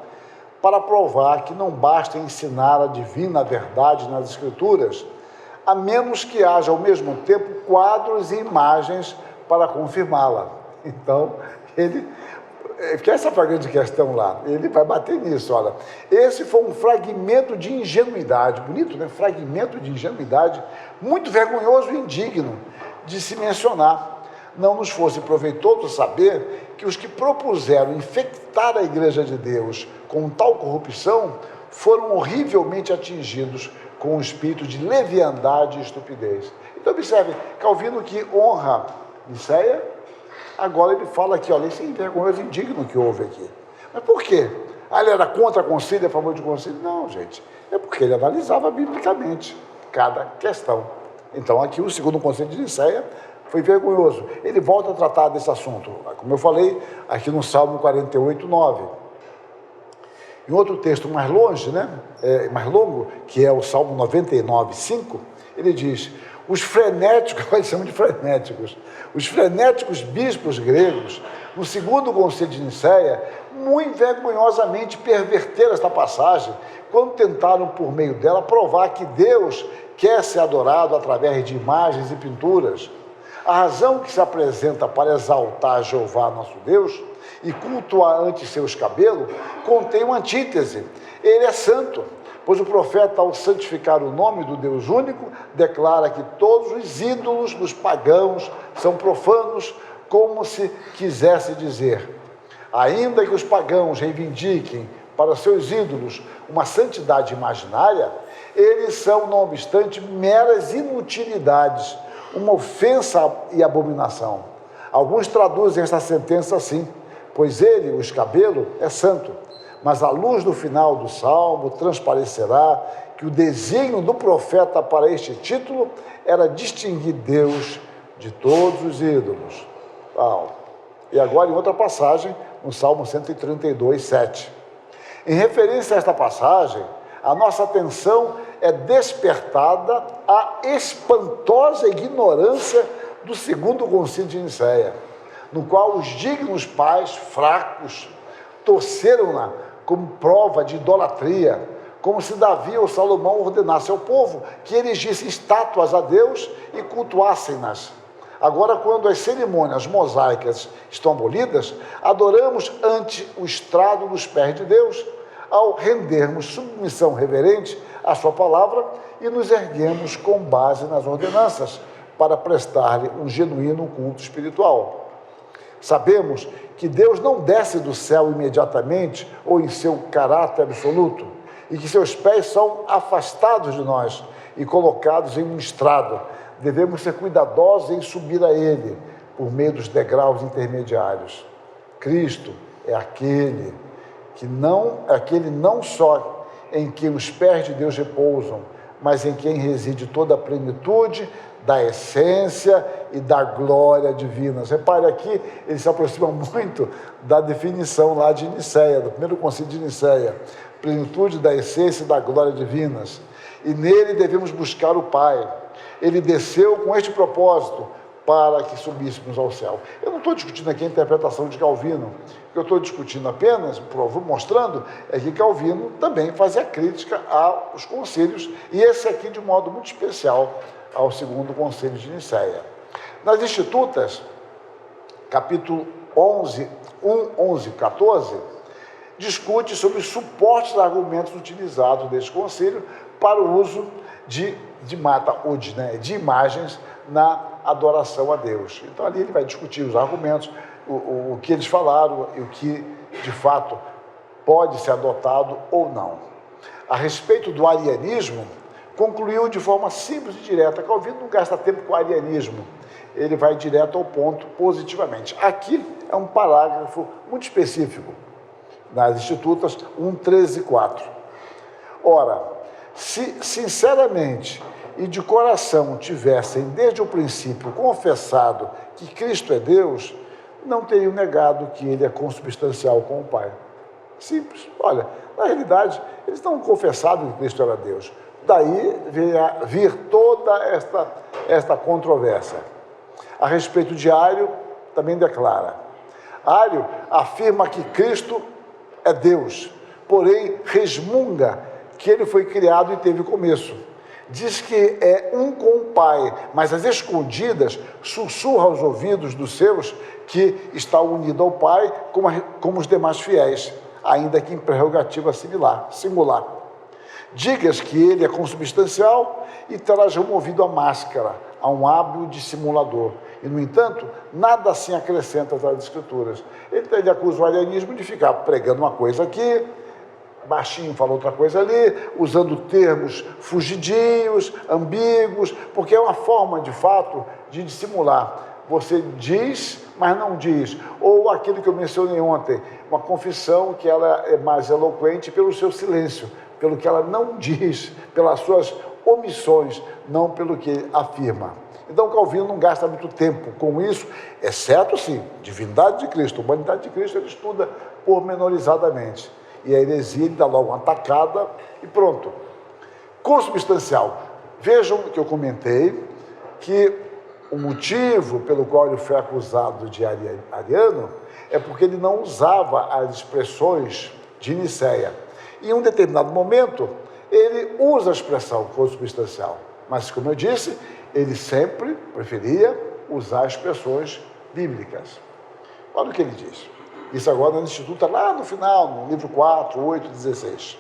para provar que não basta ensinar a divina verdade nas Escrituras, a menos que haja ao mesmo tempo quadros e imagens para confirmá-la. Então, ele que essa foi a grande questão lá. Ele vai bater nisso, olha. Esse foi um fragmento de ingenuidade, bonito, né? Fragmento de ingenuidade, muito vergonhoso e indigno de se mencionar. Não nos fosse proveitoso saber que os que propuseram infectar a Igreja de Deus com tal corrupção foram horrivelmente atingidos com o espírito de leviandade e estupidez. Então, observe, Calvino, que honra Nicéia, agora ele fala aqui, olha, esse vergonhoso indigno que houve aqui. Mas por quê? Ele era contra concílio, a favor de concílio? Não, gente. É porque ele analisava biblicamente cada questão. Então, aqui o segundo concílio de Nicéia foi vergonhoso. Ele volta a tratar desse assunto, como eu falei, aqui no Salmo 48, 9. Em outro texto mais longe, mais longo, que é o Salmo 99, 5, ele diz: os frenéticos, eles chamam de frenéticos, os frenéticos bispos gregos, no segundo concílio de Nicéia, muito vergonhosamente perverteram esta passagem, quando tentaram, por meio dela, provar que Deus quer ser adorado através de imagens e pinturas. A razão que se apresenta para exaltar Jeová, nosso Deus, e cultuar ante seus cabelos, contém uma antítese. Ele é santo, pois o profeta, ao santificar o nome do Deus único, declara que todos os ídolos dos pagãos são profanos, como se quisesse dizer: ainda que os pagãos reivindiquem para seus ídolos uma santidade imaginária, eles são, não obstante, meras inutilidades, uma ofensa e abominação. Alguns traduzem esta sentença assim: pois ele, o escabelo, é santo. Mas a luz do final do Salmo transparecerá que o desígnio do profeta para este título era distinguir Deus de todos os ídolos. E agora, em outra passagem, no Salmo 132, 7. Em referência a esta passagem, a nossa atenção é despertada à espantosa ignorância do segundo concílio de Nicéia, no qual os dignos pais fracos torceram-na como prova de idolatria, como se Davi ou Salomão ordenasse ao povo que erigissem estátuas a Deus e cultuassem-nas. Agora, quando as cerimônias mosaicas estão abolidas, adoramos ante o estrado dos pés de Deus, ao rendermos submissão reverente à sua palavra e nos erguemos com base nas ordenanças, para prestar-lhe um genuíno culto espiritual. Sabemos que Deus não desce do céu imediatamente ou em seu caráter absoluto, e que seus pés são afastados de nós e colocados em um estrado. Devemos ser cuidadosos em subir a ele por meio dos degraus intermediários. Cristo é aquele não só em que os pés de Deus repousam, mas em quem reside toda a plenitude da essência e da glória divinas. Repare aqui, ele se aproxima muito da definição lá de Nicéia, do primeiro concílio de Nicéia: plenitude da essência e da glória divinas. E nele devemos buscar o Pai. Ele desceu com este propósito, para que subíssemos ao céu. Eu não estou discutindo aqui a interpretação de Calvino. O que eu estou discutindo apenas, mostrando, é que Calvino também fazia crítica aos concílios, e esse aqui de modo muito especial ao segundo concílio de Nicéia. Nas Institutas, capítulo 11, 1, 11, 14, discute sobre os suportes argumentos utilizados deste concílio para o uso de imagens na adoração a Deus. Então ali ele vai discutir os argumentos, o que eles falaram e o que de fato pode ser adotado ou não. A respeito do arianismo, concluiu de forma simples e direta. Calvino não gasta tempo com o arianismo, ele vai direto ao ponto positivamente. Aqui é um parágrafo muito específico, nas Institutas 1, 13 e 4. Ora, se sinceramente e de coração tivessem desde o princípio confessado que Cristo é Deus, não teriam negado que ele é consubstancial com o Pai. Simples. Olha, na realidade, eles não confessaram que Cristo era Deus. Daí vir toda esta controvérsia. A respeito de Ário, também declara: Ário afirma que Cristo é Deus, porém resmunga que ele foi criado e teve começo. diz que é um com o Pai, mas às escondidas sussurra aos ouvidos dos seus que está unido ao Pai como os demais fiéis, ainda que em prerrogativa singular. Digas que ele é consubstancial e terás removido a máscara, a um hábil dissimulador. E, no entanto, nada assim acrescenta às Escrituras. Ele acusa o arianismo de ficar pregando uma coisa aqui, baixinho fala outra coisa ali, usando termos fugidios, ambíguos, porque é uma forma, de fato, de dissimular. Você diz, mas não diz. Ou aquilo que eu mencionei ontem, uma confissão que ela é mais eloquente pelo seu silêncio, pelo que ela não diz, pelas suas omissões, não pelo que afirma. Então, Calvino não gasta muito tempo com isso, exceto, sim, divindade de Cristo, humanidade de Cristo, ele estuda pormenorizadamente. E a heresia ele dá logo uma tacada e pronto. Consubstancial. Vejam que eu comentei que o motivo pelo qual ele foi acusado de ariano é porque ele não usava as expressões de Nicéia. Em um determinado momento, ele usa a expressão consubstancial. Mas, como eu disse, ele sempre preferia usar expressões bíblicas. Olha o que ele diz. Isso agora no Instituto, lá no final, no livro 4, 8, 16.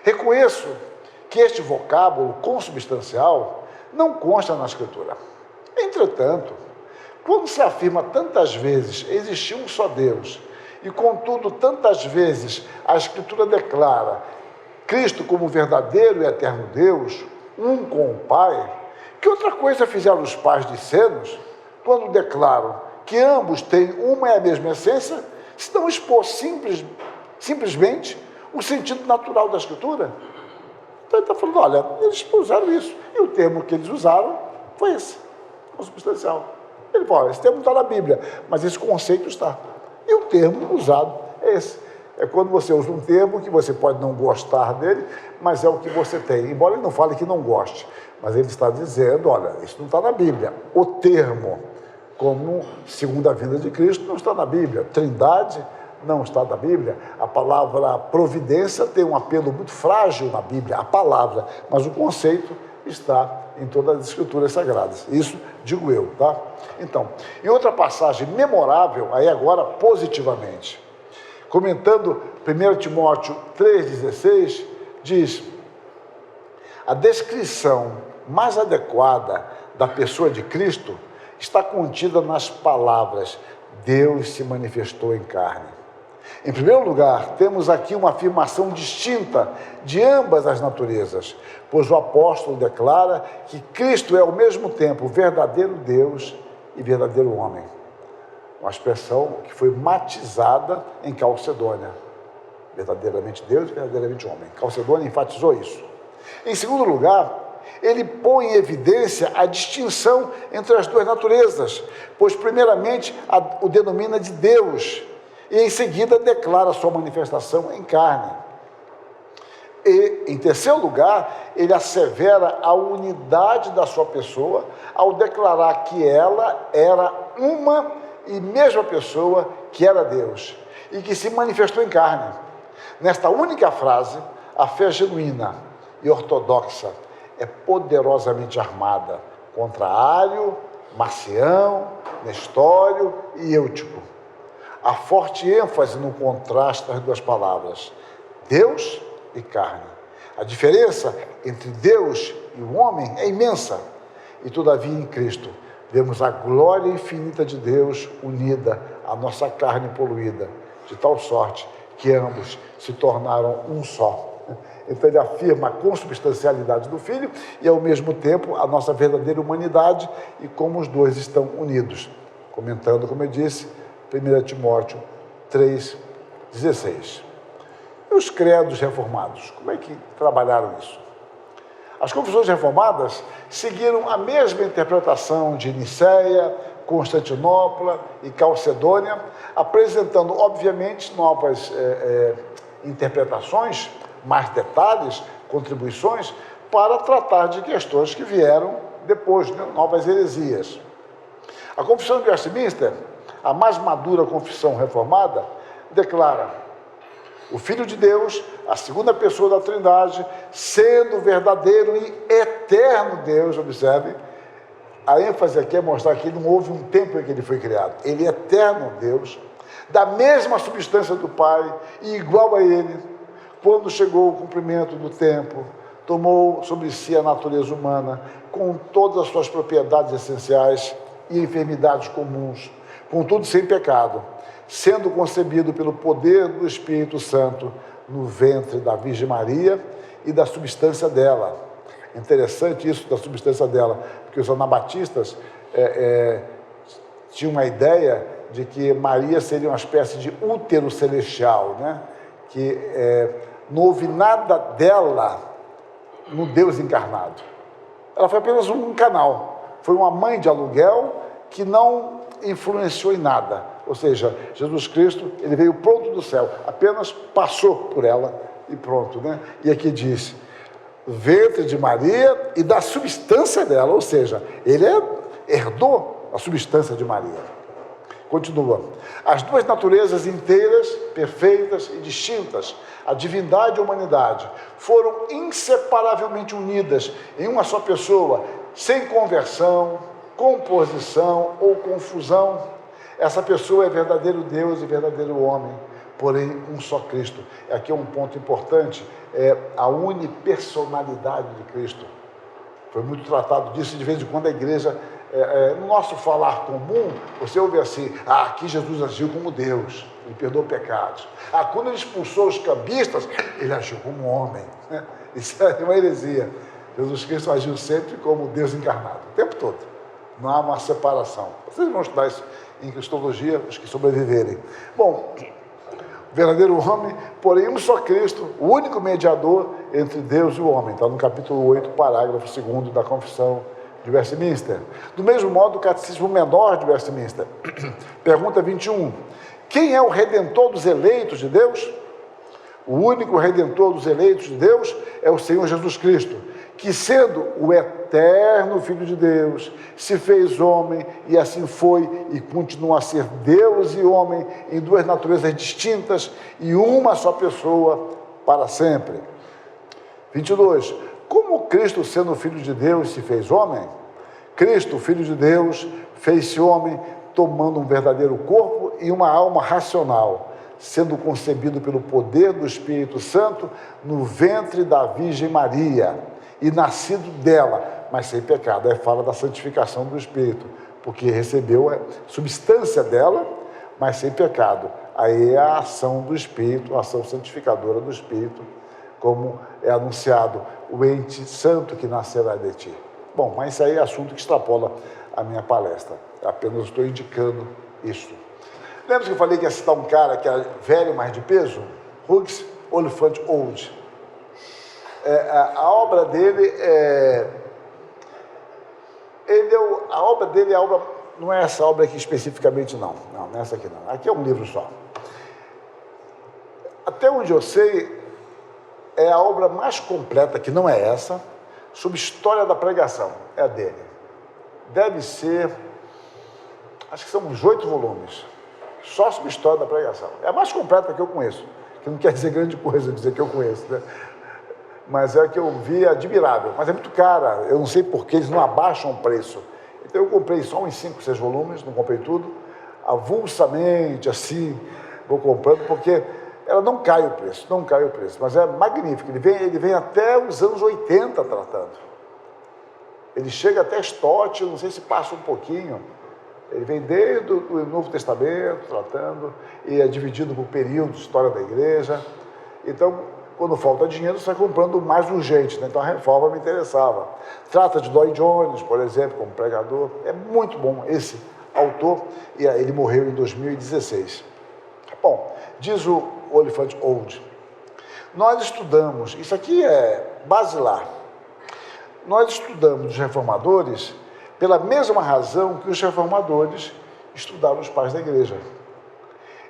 Reconheço que este vocábulo consubstancial não consta na Escritura. Entretanto, quando se afirma tantas vezes existir um só Deus, e contudo tantas vezes a Escritura declara Cristo como verdadeiro e eterno Deus, um com o Pai, que outra coisa fizeram os pais discernos quando declaram que ambos têm uma e a mesma essência, se não expor simplesmente o sentido natural da Escritura? Então ele está falando, olha, eles usaram isso, e o termo que eles usaram foi esse, consubstancial. Ele fala, esse termo não está na Bíblia, mas esse conceito está. E o termo usado é esse. É quando você usa um termo que você pode não gostar dele, mas é o que você tem. Embora ele não fale que não goste, mas ele está dizendo, olha, isso não está na Bíblia. O termo, como segunda vinda de Cristo, não está na Bíblia. Trindade não está na Bíblia. A palavra providência tem um apelo muito frágil na Bíblia, a palavra, mas o conceito está em todas as Escrituras Sagradas. Isso digo eu, tá? Então, em outra passagem memorável, aí agora positivamente, comentando 1 Timóteo 3,16, diz: a descrição mais adequada da pessoa de Cristo está contida nas palavras Deus se manifestou em carne. Em primeiro lugar, temos aqui uma afirmação distinta de ambas as naturezas, pois o apóstolo declara que Cristo é ao mesmo tempo verdadeiro Deus e verdadeiro homem. Uma expressão que foi matizada em Calcedônia. Verdadeiramente Deus e verdadeiramente homem. Calcedônia enfatizou isso. Em segundo lugar, ele põe em evidência a distinção entre as duas naturezas, pois primeiramente o denomina de Deus e em seguida declara sua manifestação em carne. E, em terceiro lugar, ele assevera a unidade da sua pessoa ao declarar que ela era uma e mesma pessoa que era Deus e que se manifestou em carne. Nesta única frase, a fé genuína e ortodoxa é poderosamente armada contra Ário, Marcião, Nestório e Eutico. Há forte ênfase no contraste das duas palavras, Deus e carne. A diferença entre Deus e o homem é imensa, e todavia em Cristo vemos a glória infinita de Deus unida à nossa carne poluída, de tal sorte que ambos se tornaram um só. Então ele afirma a consubstancialidade do Filho e ao mesmo tempo a nossa verdadeira humanidade e como os dois estão unidos. Comentando, como eu disse, 1 Timóteo 3,16. E os credos reformados, como é que trabalharam isso? As confissões reformadas seguiram a mesma interpretação de Nicéia, Constantinopla e Calcedônia, apresentando, obviamente, novas interpretações, mais detalhes, contribuições, para tratar de questões que vieram depois, né? Novas heresias. A Confissão de Westminster, a mais madura confissão reformada, declara: O Filho de Deus, a segunda pessoa da Trindade, sendo verdadeiro e eterno Deus, observe, a ênfase aqui é mostrar que não houve um tempo em que ele foi criado. Ele é eterno Deus, da mesma substância do Pai e igual a ele. Quando chegou o cumprimento do tempo, tomou sobre si a natureza humana, com todas as suas propriedades essenciais e enfermidades comuns, contudo sem pecado, sendo concebido pelo poder do Espírito Santo no ventre da Virgem Maria e da substância dela. Interessante isso da substância dela, porque os anabatistas tinham uma ideia de que Maria seria uma espécie de útero celestial, né? Que não houve nada dela no Deus encarnado. Ela foi apenas um canal, foi uma mãe de aluguel que não influenciou em nada. Ou seja, Jesus Cristo, ele veio pronto do céu, apenas passou por ela e pronto, né? E aqui diz, ventre de Maria e da substância dela, ou seja, ele herdou a substância de Maria. Continua. As duas naturezas inteiras, perfeitas e distintas, a divindade e a humanidade, foram inseparavelmente unidas em uma só pessoa, sem conversão, composição ou confusão. Essa pessoa é verdadeiro Deus e verdadeiro homem, porém um só Cristo. Aqui é um ponto importante, a unipersonalidade de Cristo. Foi muito tratado disso, de vez em quando a igreja, no nosso falar comum, você ouve assim, aqui Jesus agiu como Deus, ele perdoou pecados. Quando ele expulsou os cambistas, ele agiu como homem. Isso é uma heresia. Jesus Cristo agiu sempre como Deus encarnado, o tempo todo. Não há uma separação. Vocês vão estudar isso em Cristologia, os que sobreviverem. Bom, o verdadeiro homem, porém um só Cristo, o único mediador entre Deus e o homem. Está no capítulo 8, parágrafo 2º da Confissão de Westminster. Do mesmo modo, o Catecismo Menor de Westminster. Pergunta 21. Quem é o Redentor dos eleitos de Deus? O único Redentor dos eleitos de Deus é o Senhor Jesus Cristo, que sendo o eterno Filho de Deus, se fez homem e assim foi e continua a ser Deus e homem em duas naturezas distintas e uma só pessoa para sempre. 22. Como Cristo, sendo Filho de Deus, se fez homem? Cristo, Filho de Deus, fez-se homem, tomando um verdadeiro corpo e uma alma racional, sendo concebido pelo poder do Espírito Santo no ventre da Virgem Maria e nascido dela, mas sem pecado. Aí fala da santificação do Espírito, porque recebeu a substância dela, mas sem pecado. Aí é a ação do Espírito, a ação santificadora do Espírito, como é anunciado, o ente santo que nascerá de ti. Bom, mas isso aí é assunto que extrapola a minha palestra. Apenas estou indicando isso. Lembra que eu falei que ia citar um cara que é velho, mas de peso? Hughes Oliphant Old. A obra dele não é essa obra aqui especificamente, não. Não é essa aqui, não. Aqui é um livro só. Até onde eu sei, é a obra mais completa, que não é essa, sobre história da pregação. É a dele. Deve ser, acho que são uns 8 volumes, só sobre história da pregação. É a mais completa que eu conheço, que não quer dizer grande coisa dizer que eu conheço, né? Mas é a que eu vi, admirável. Mas é muito cara, eu não sei por que eles não abaixam o preço. Então eu comprei só uns 5, 6 volumes, não comprei tudo, avulsamente, assim, vou comprando, porque ela não cai o preço, mas é magnífico. Ele vem até os anos 80 tratando. Ele chega até Stott, não sei se passa um pouquinho. Ele vem desde o Novo Testamento tratando, e é dividido por períodos, história da igreja. Então, quando falta dinheiro, você vai comprando o mais urgente, né? Então a reforma me interessava. Trata de Lloyd Jones, por exemplo, como pregador. É muito bom esse autor, e ele morreu em 2016. Bom, diz o Oliphant Old, nós estudamos, isso aqui é basilar, nós estudamos os reformadores pela mesma razão que os reformadores estudaram os pais da igreja.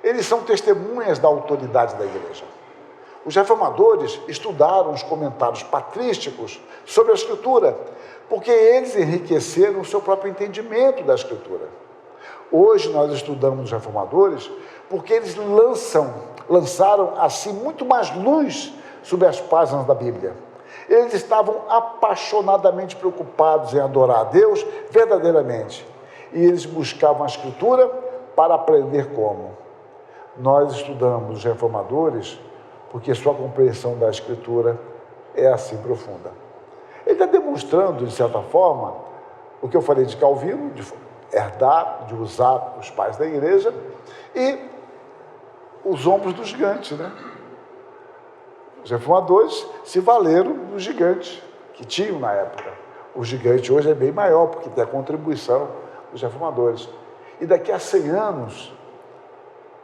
Eles são testemunhas da autoridade da igreja. Os reformadores estudaram os comentários patrísticos sobre a Escritura, porque eles enriqueceram o seu próprio entendimento da Escritura. Hoje nós estudamos os reformadores porque eles lançaram assim muito mais luz sobre as páginas da Bíblia. Eles estavam apaixonadamente preocupados em adorar a Deus verdadeiramente. E eles buscavam a Escritura para aprender como. Nós estudamos os reformadores porque sua compreensão da Escritura é assim profunda. Ele está demonstrando, de certa forma, o que eu falei de Calvino, de herdar, de usar os pais da igreja e os ombros do gigante, né? Os reformadores se valeram dos gigantes que tinham na época. O gigante hoje é bem maior, porque tem a contribuição dos reformadores. E daqui a 100 anos,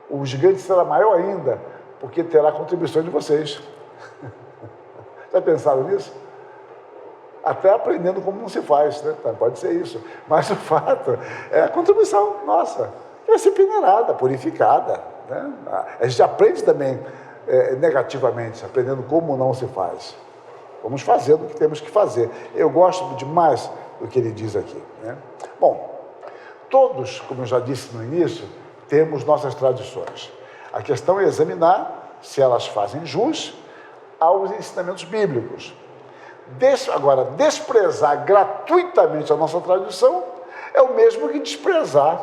o gigante será maior ainda, porque terá a contribuição de vocês. Já pensaram nisso? Até aprendendo como não se faz, né? Pode ser isso. Mas o fato é a contribuição nossa, que vai ser peneirada, purificada, né? A gente aprende também negativamente, aprendendo como não se faz. Vamos fazendo o que temos que fazer. Eu gosto demais do que ele diz aqui, né? Bom, todos, como eu já disse no início, temos nossas tradições. A questão é examinar se elas fazem jus aos ensinamentos bíblicos. Agora, desprezar gratuitamente a nossa tradição é o mesmo que desprezar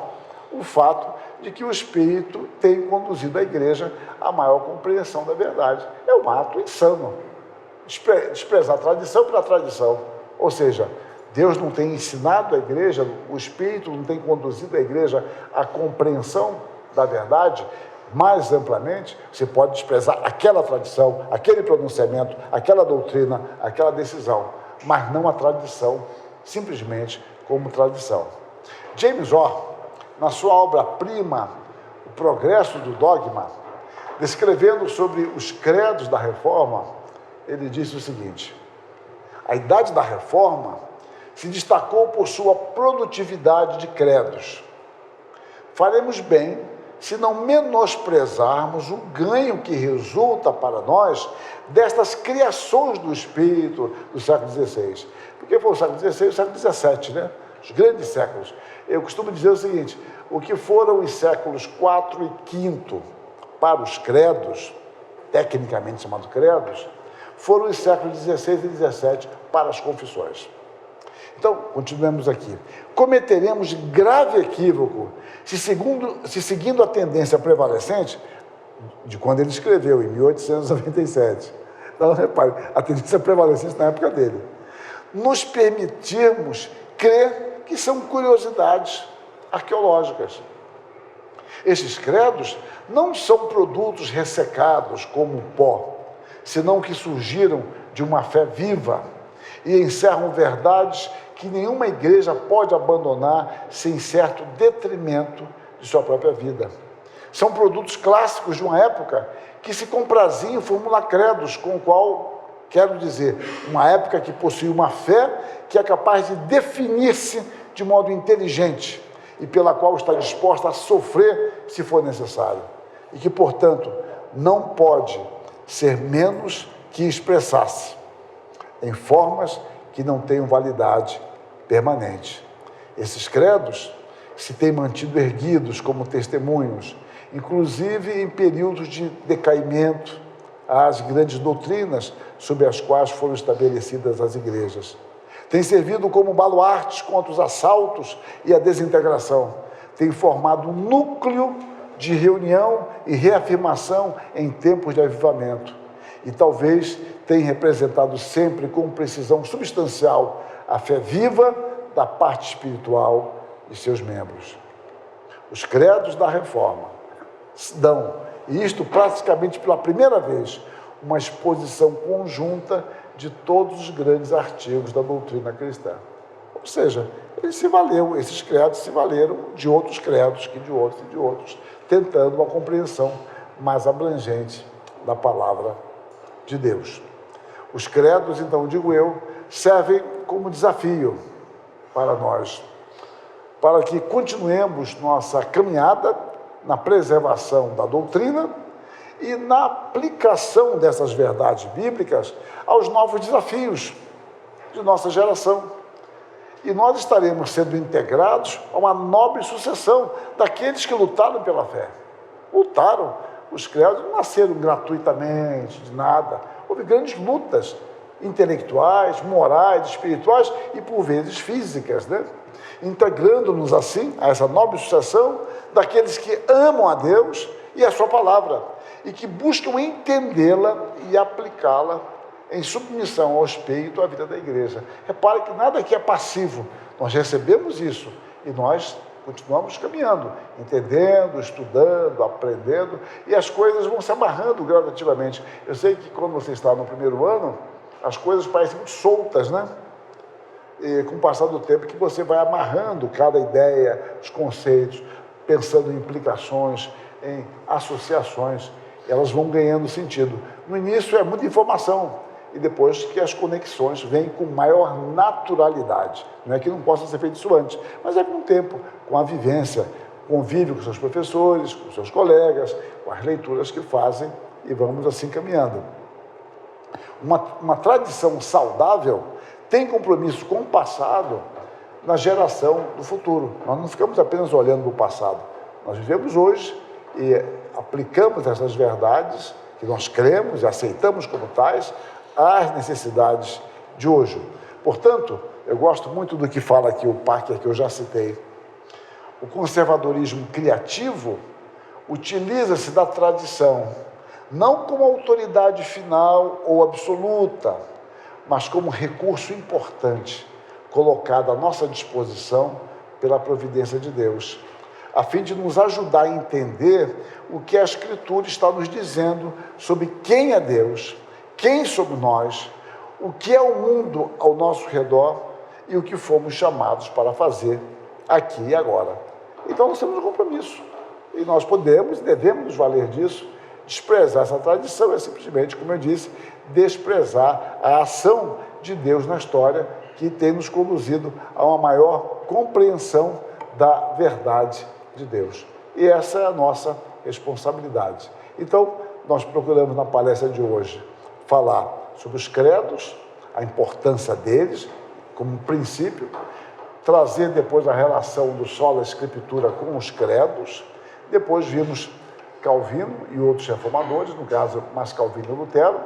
o fato de que o Espírito tem conduzido a igreja à maior compreensão da verdade. É um ato insano. Desprezar a tradição pela tradição. Ou seja, Deus não tem ensinado a igreja, o Espírito não tem conduzido a igreja à compreensão da verdade mais amplamente. Você pode desprezar aquela tradição, aquele pronunciamento, aquela doutrina, aquela decisão, mas não a tradição, simplesmente como tradição. James Orr, na sua obra-prima, O Progresso do Dogma, descrevendo sobre os credos da Reforma, ele disse o seguinte: a Idade da Reforma se destacou por sua produtividade de credos. Faremos bem se não menosprezarmos o ganho que resulta para nós destas criações do Espírito do século XVI. Porque foi o século XVI e o século XVII, né? Os grandes séculos. Eu costumo dizer o seguinte: o que foram os séculos IV e V para os credos, tecnicamente chamados credos, foram os séculos XVI e XVII para as confissões. Então, continuemos aqui. Cometeremos grave equívoco se seguindo a tendência prevalecente de quando ele escreveu, em 1897. Então, repare, a tendência prevalecente na época dele. Nos permitirmos crer que são curiosidades arqueológicas. Esses credos não são produtos ressecados como pó, senão que surgiram de uma fé viva e encerram verdades que nenhuma igreja pode abandonar sem certo detrimento de sua própria vida. São produtos clássicos de uma época que se comprazia em formular credos, com o qual, quero dizer, uma época que possui uma fé que é capaz de definir-se de modo inteligente e pela qual está disposta a sofrer se for necessário. E que, portanto, não pode ser menos que expressar-se em formas que não tenham validade permanente. Esses credos se têm mantido erguidos como testemunhos, inclusive em períodos de decaimento, às grandes doutrinas sob as quais foram estabelecidas as igrejas. Têm servido como baluartes contra os assaltos e a desintegração. Têm formado um núcleo de reunião e reafirmação em tempos de avivamento. E talvez tenham representado sempre com precisão substancial a fé viva da parte espiritual de seus membros. Os credos da Reforma dão, e isto praticamente pela primeira vez, uma exposição conjunta de todos os grandes artigos da doutrina cristã. Ou seja, esses credos se valeram de outros credos, que de outros e de outros, tentando uma compreensão mais abrangente da palavra de Deus. Os credos, então, digo eu, servem como desafio para nós, para que continuemos nossa caminhada na preservação da doutrina e na aplicação dessas verdades bíblicas aos novos desafios de nossa geração. E nós estaremos sendo integrados a uma nobre sucessão daqueles que lutaram pela fé. Lutaram. Os credos não nasceram gratuitamente, de nada. Houve grandes lutas intelectuais, morais, espirituais e, por vezes, físicas, né? Integrando-nos, assim, a essa nobre sucessão daqueles que amam a Deus e a sua palavra e que buscam entendê-la e aplicá-la em submissão ao espírito, à vida da igreja. Repare que nada aqui é passivo. Nós recebemos isso e nós continuamos caminhando, entendendo, estudando, aprendendo, e as coisas vão se amarrando gradativamente. Eu sei que quando você está no primeiro ano, as coisas parecem muito soltas, né? E com o passar do tempo que você vai amarrando cada ideia, os conceitos, pensando em implicações, em associações, elas vão ganhando sentido. No início é muita informação, e depois que as conexões vêm com maior naturalidade. Não é que não possa ser feito isso antes, mas é com o tempo, com a vivência, convívio com seus professores, com seus colegas, com as leituras que fazem, e vamos assim caminhando. Uma tradição saudável tem compromisso com o passado na geração do futuro. Nós não ficamos apenas olhando para o passado. Nós vivemos hoje e aplicamos essas verdades que nós cremos e aceitamos como tais às necessidades de hoje. Portanto, eu gosto muito do que fala aqui o Parker, que eu já citei. O conservadorismo criativo utiliza-se da tradição, não como autoridade final ou absoluta, mas como recurso importante, colocado à nossa disposição pela providência de Deus, a fim de nos ajudar a entender o que a Escritura está nos dizendo sobre quem é Deus, quem somos nós, o que é o mundo ao nosso redor e o que fomos chamados para fazer aqui e agora. Então nós temos um compromisso e nós podemos e devemos nos valer disso. Desprezar essa tradição é simplesmente, como eu disse, desprezar a ação de Deus na história que tem nos conduzido a uma maior compreensão da verdade de Deus. E essa é a nossa responsabilidade. Então, nós procuramos na palestra de hoje falar sobre os credos, a importância deles como princípio, trazer depois a relação do sola escritura com os credos. Depois vimos Calvino e outros reformadores, no caso mais Calvino e Lutero,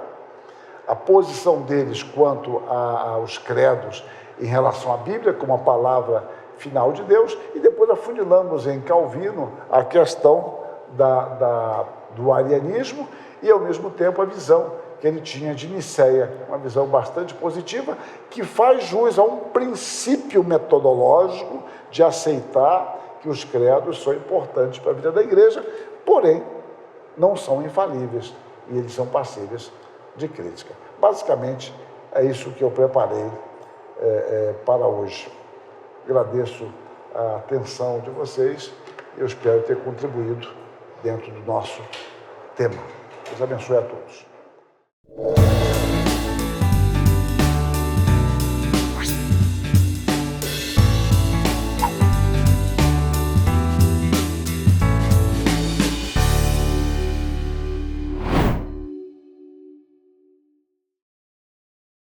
a posição deles quanto aos credos em relação à Bíblia como a palavra final de Deus, e depois afunilamos em Calvino a questão do arianismo e, ao mesmo tempo, a visão que ele tinha de Nicéia, uma visão bastante positiva, que faz jus a um princípio metodológico de aceitar que os credos são importantes para a vida da igreja, porém, não são infalíveis e eles são passíveis de crítica. Basicamente, é isso que eu preparei para hoje. Agradeço a atenção de vocês e eu espero ter contribuído dentro do nosso tema. Deus abençoe a todos.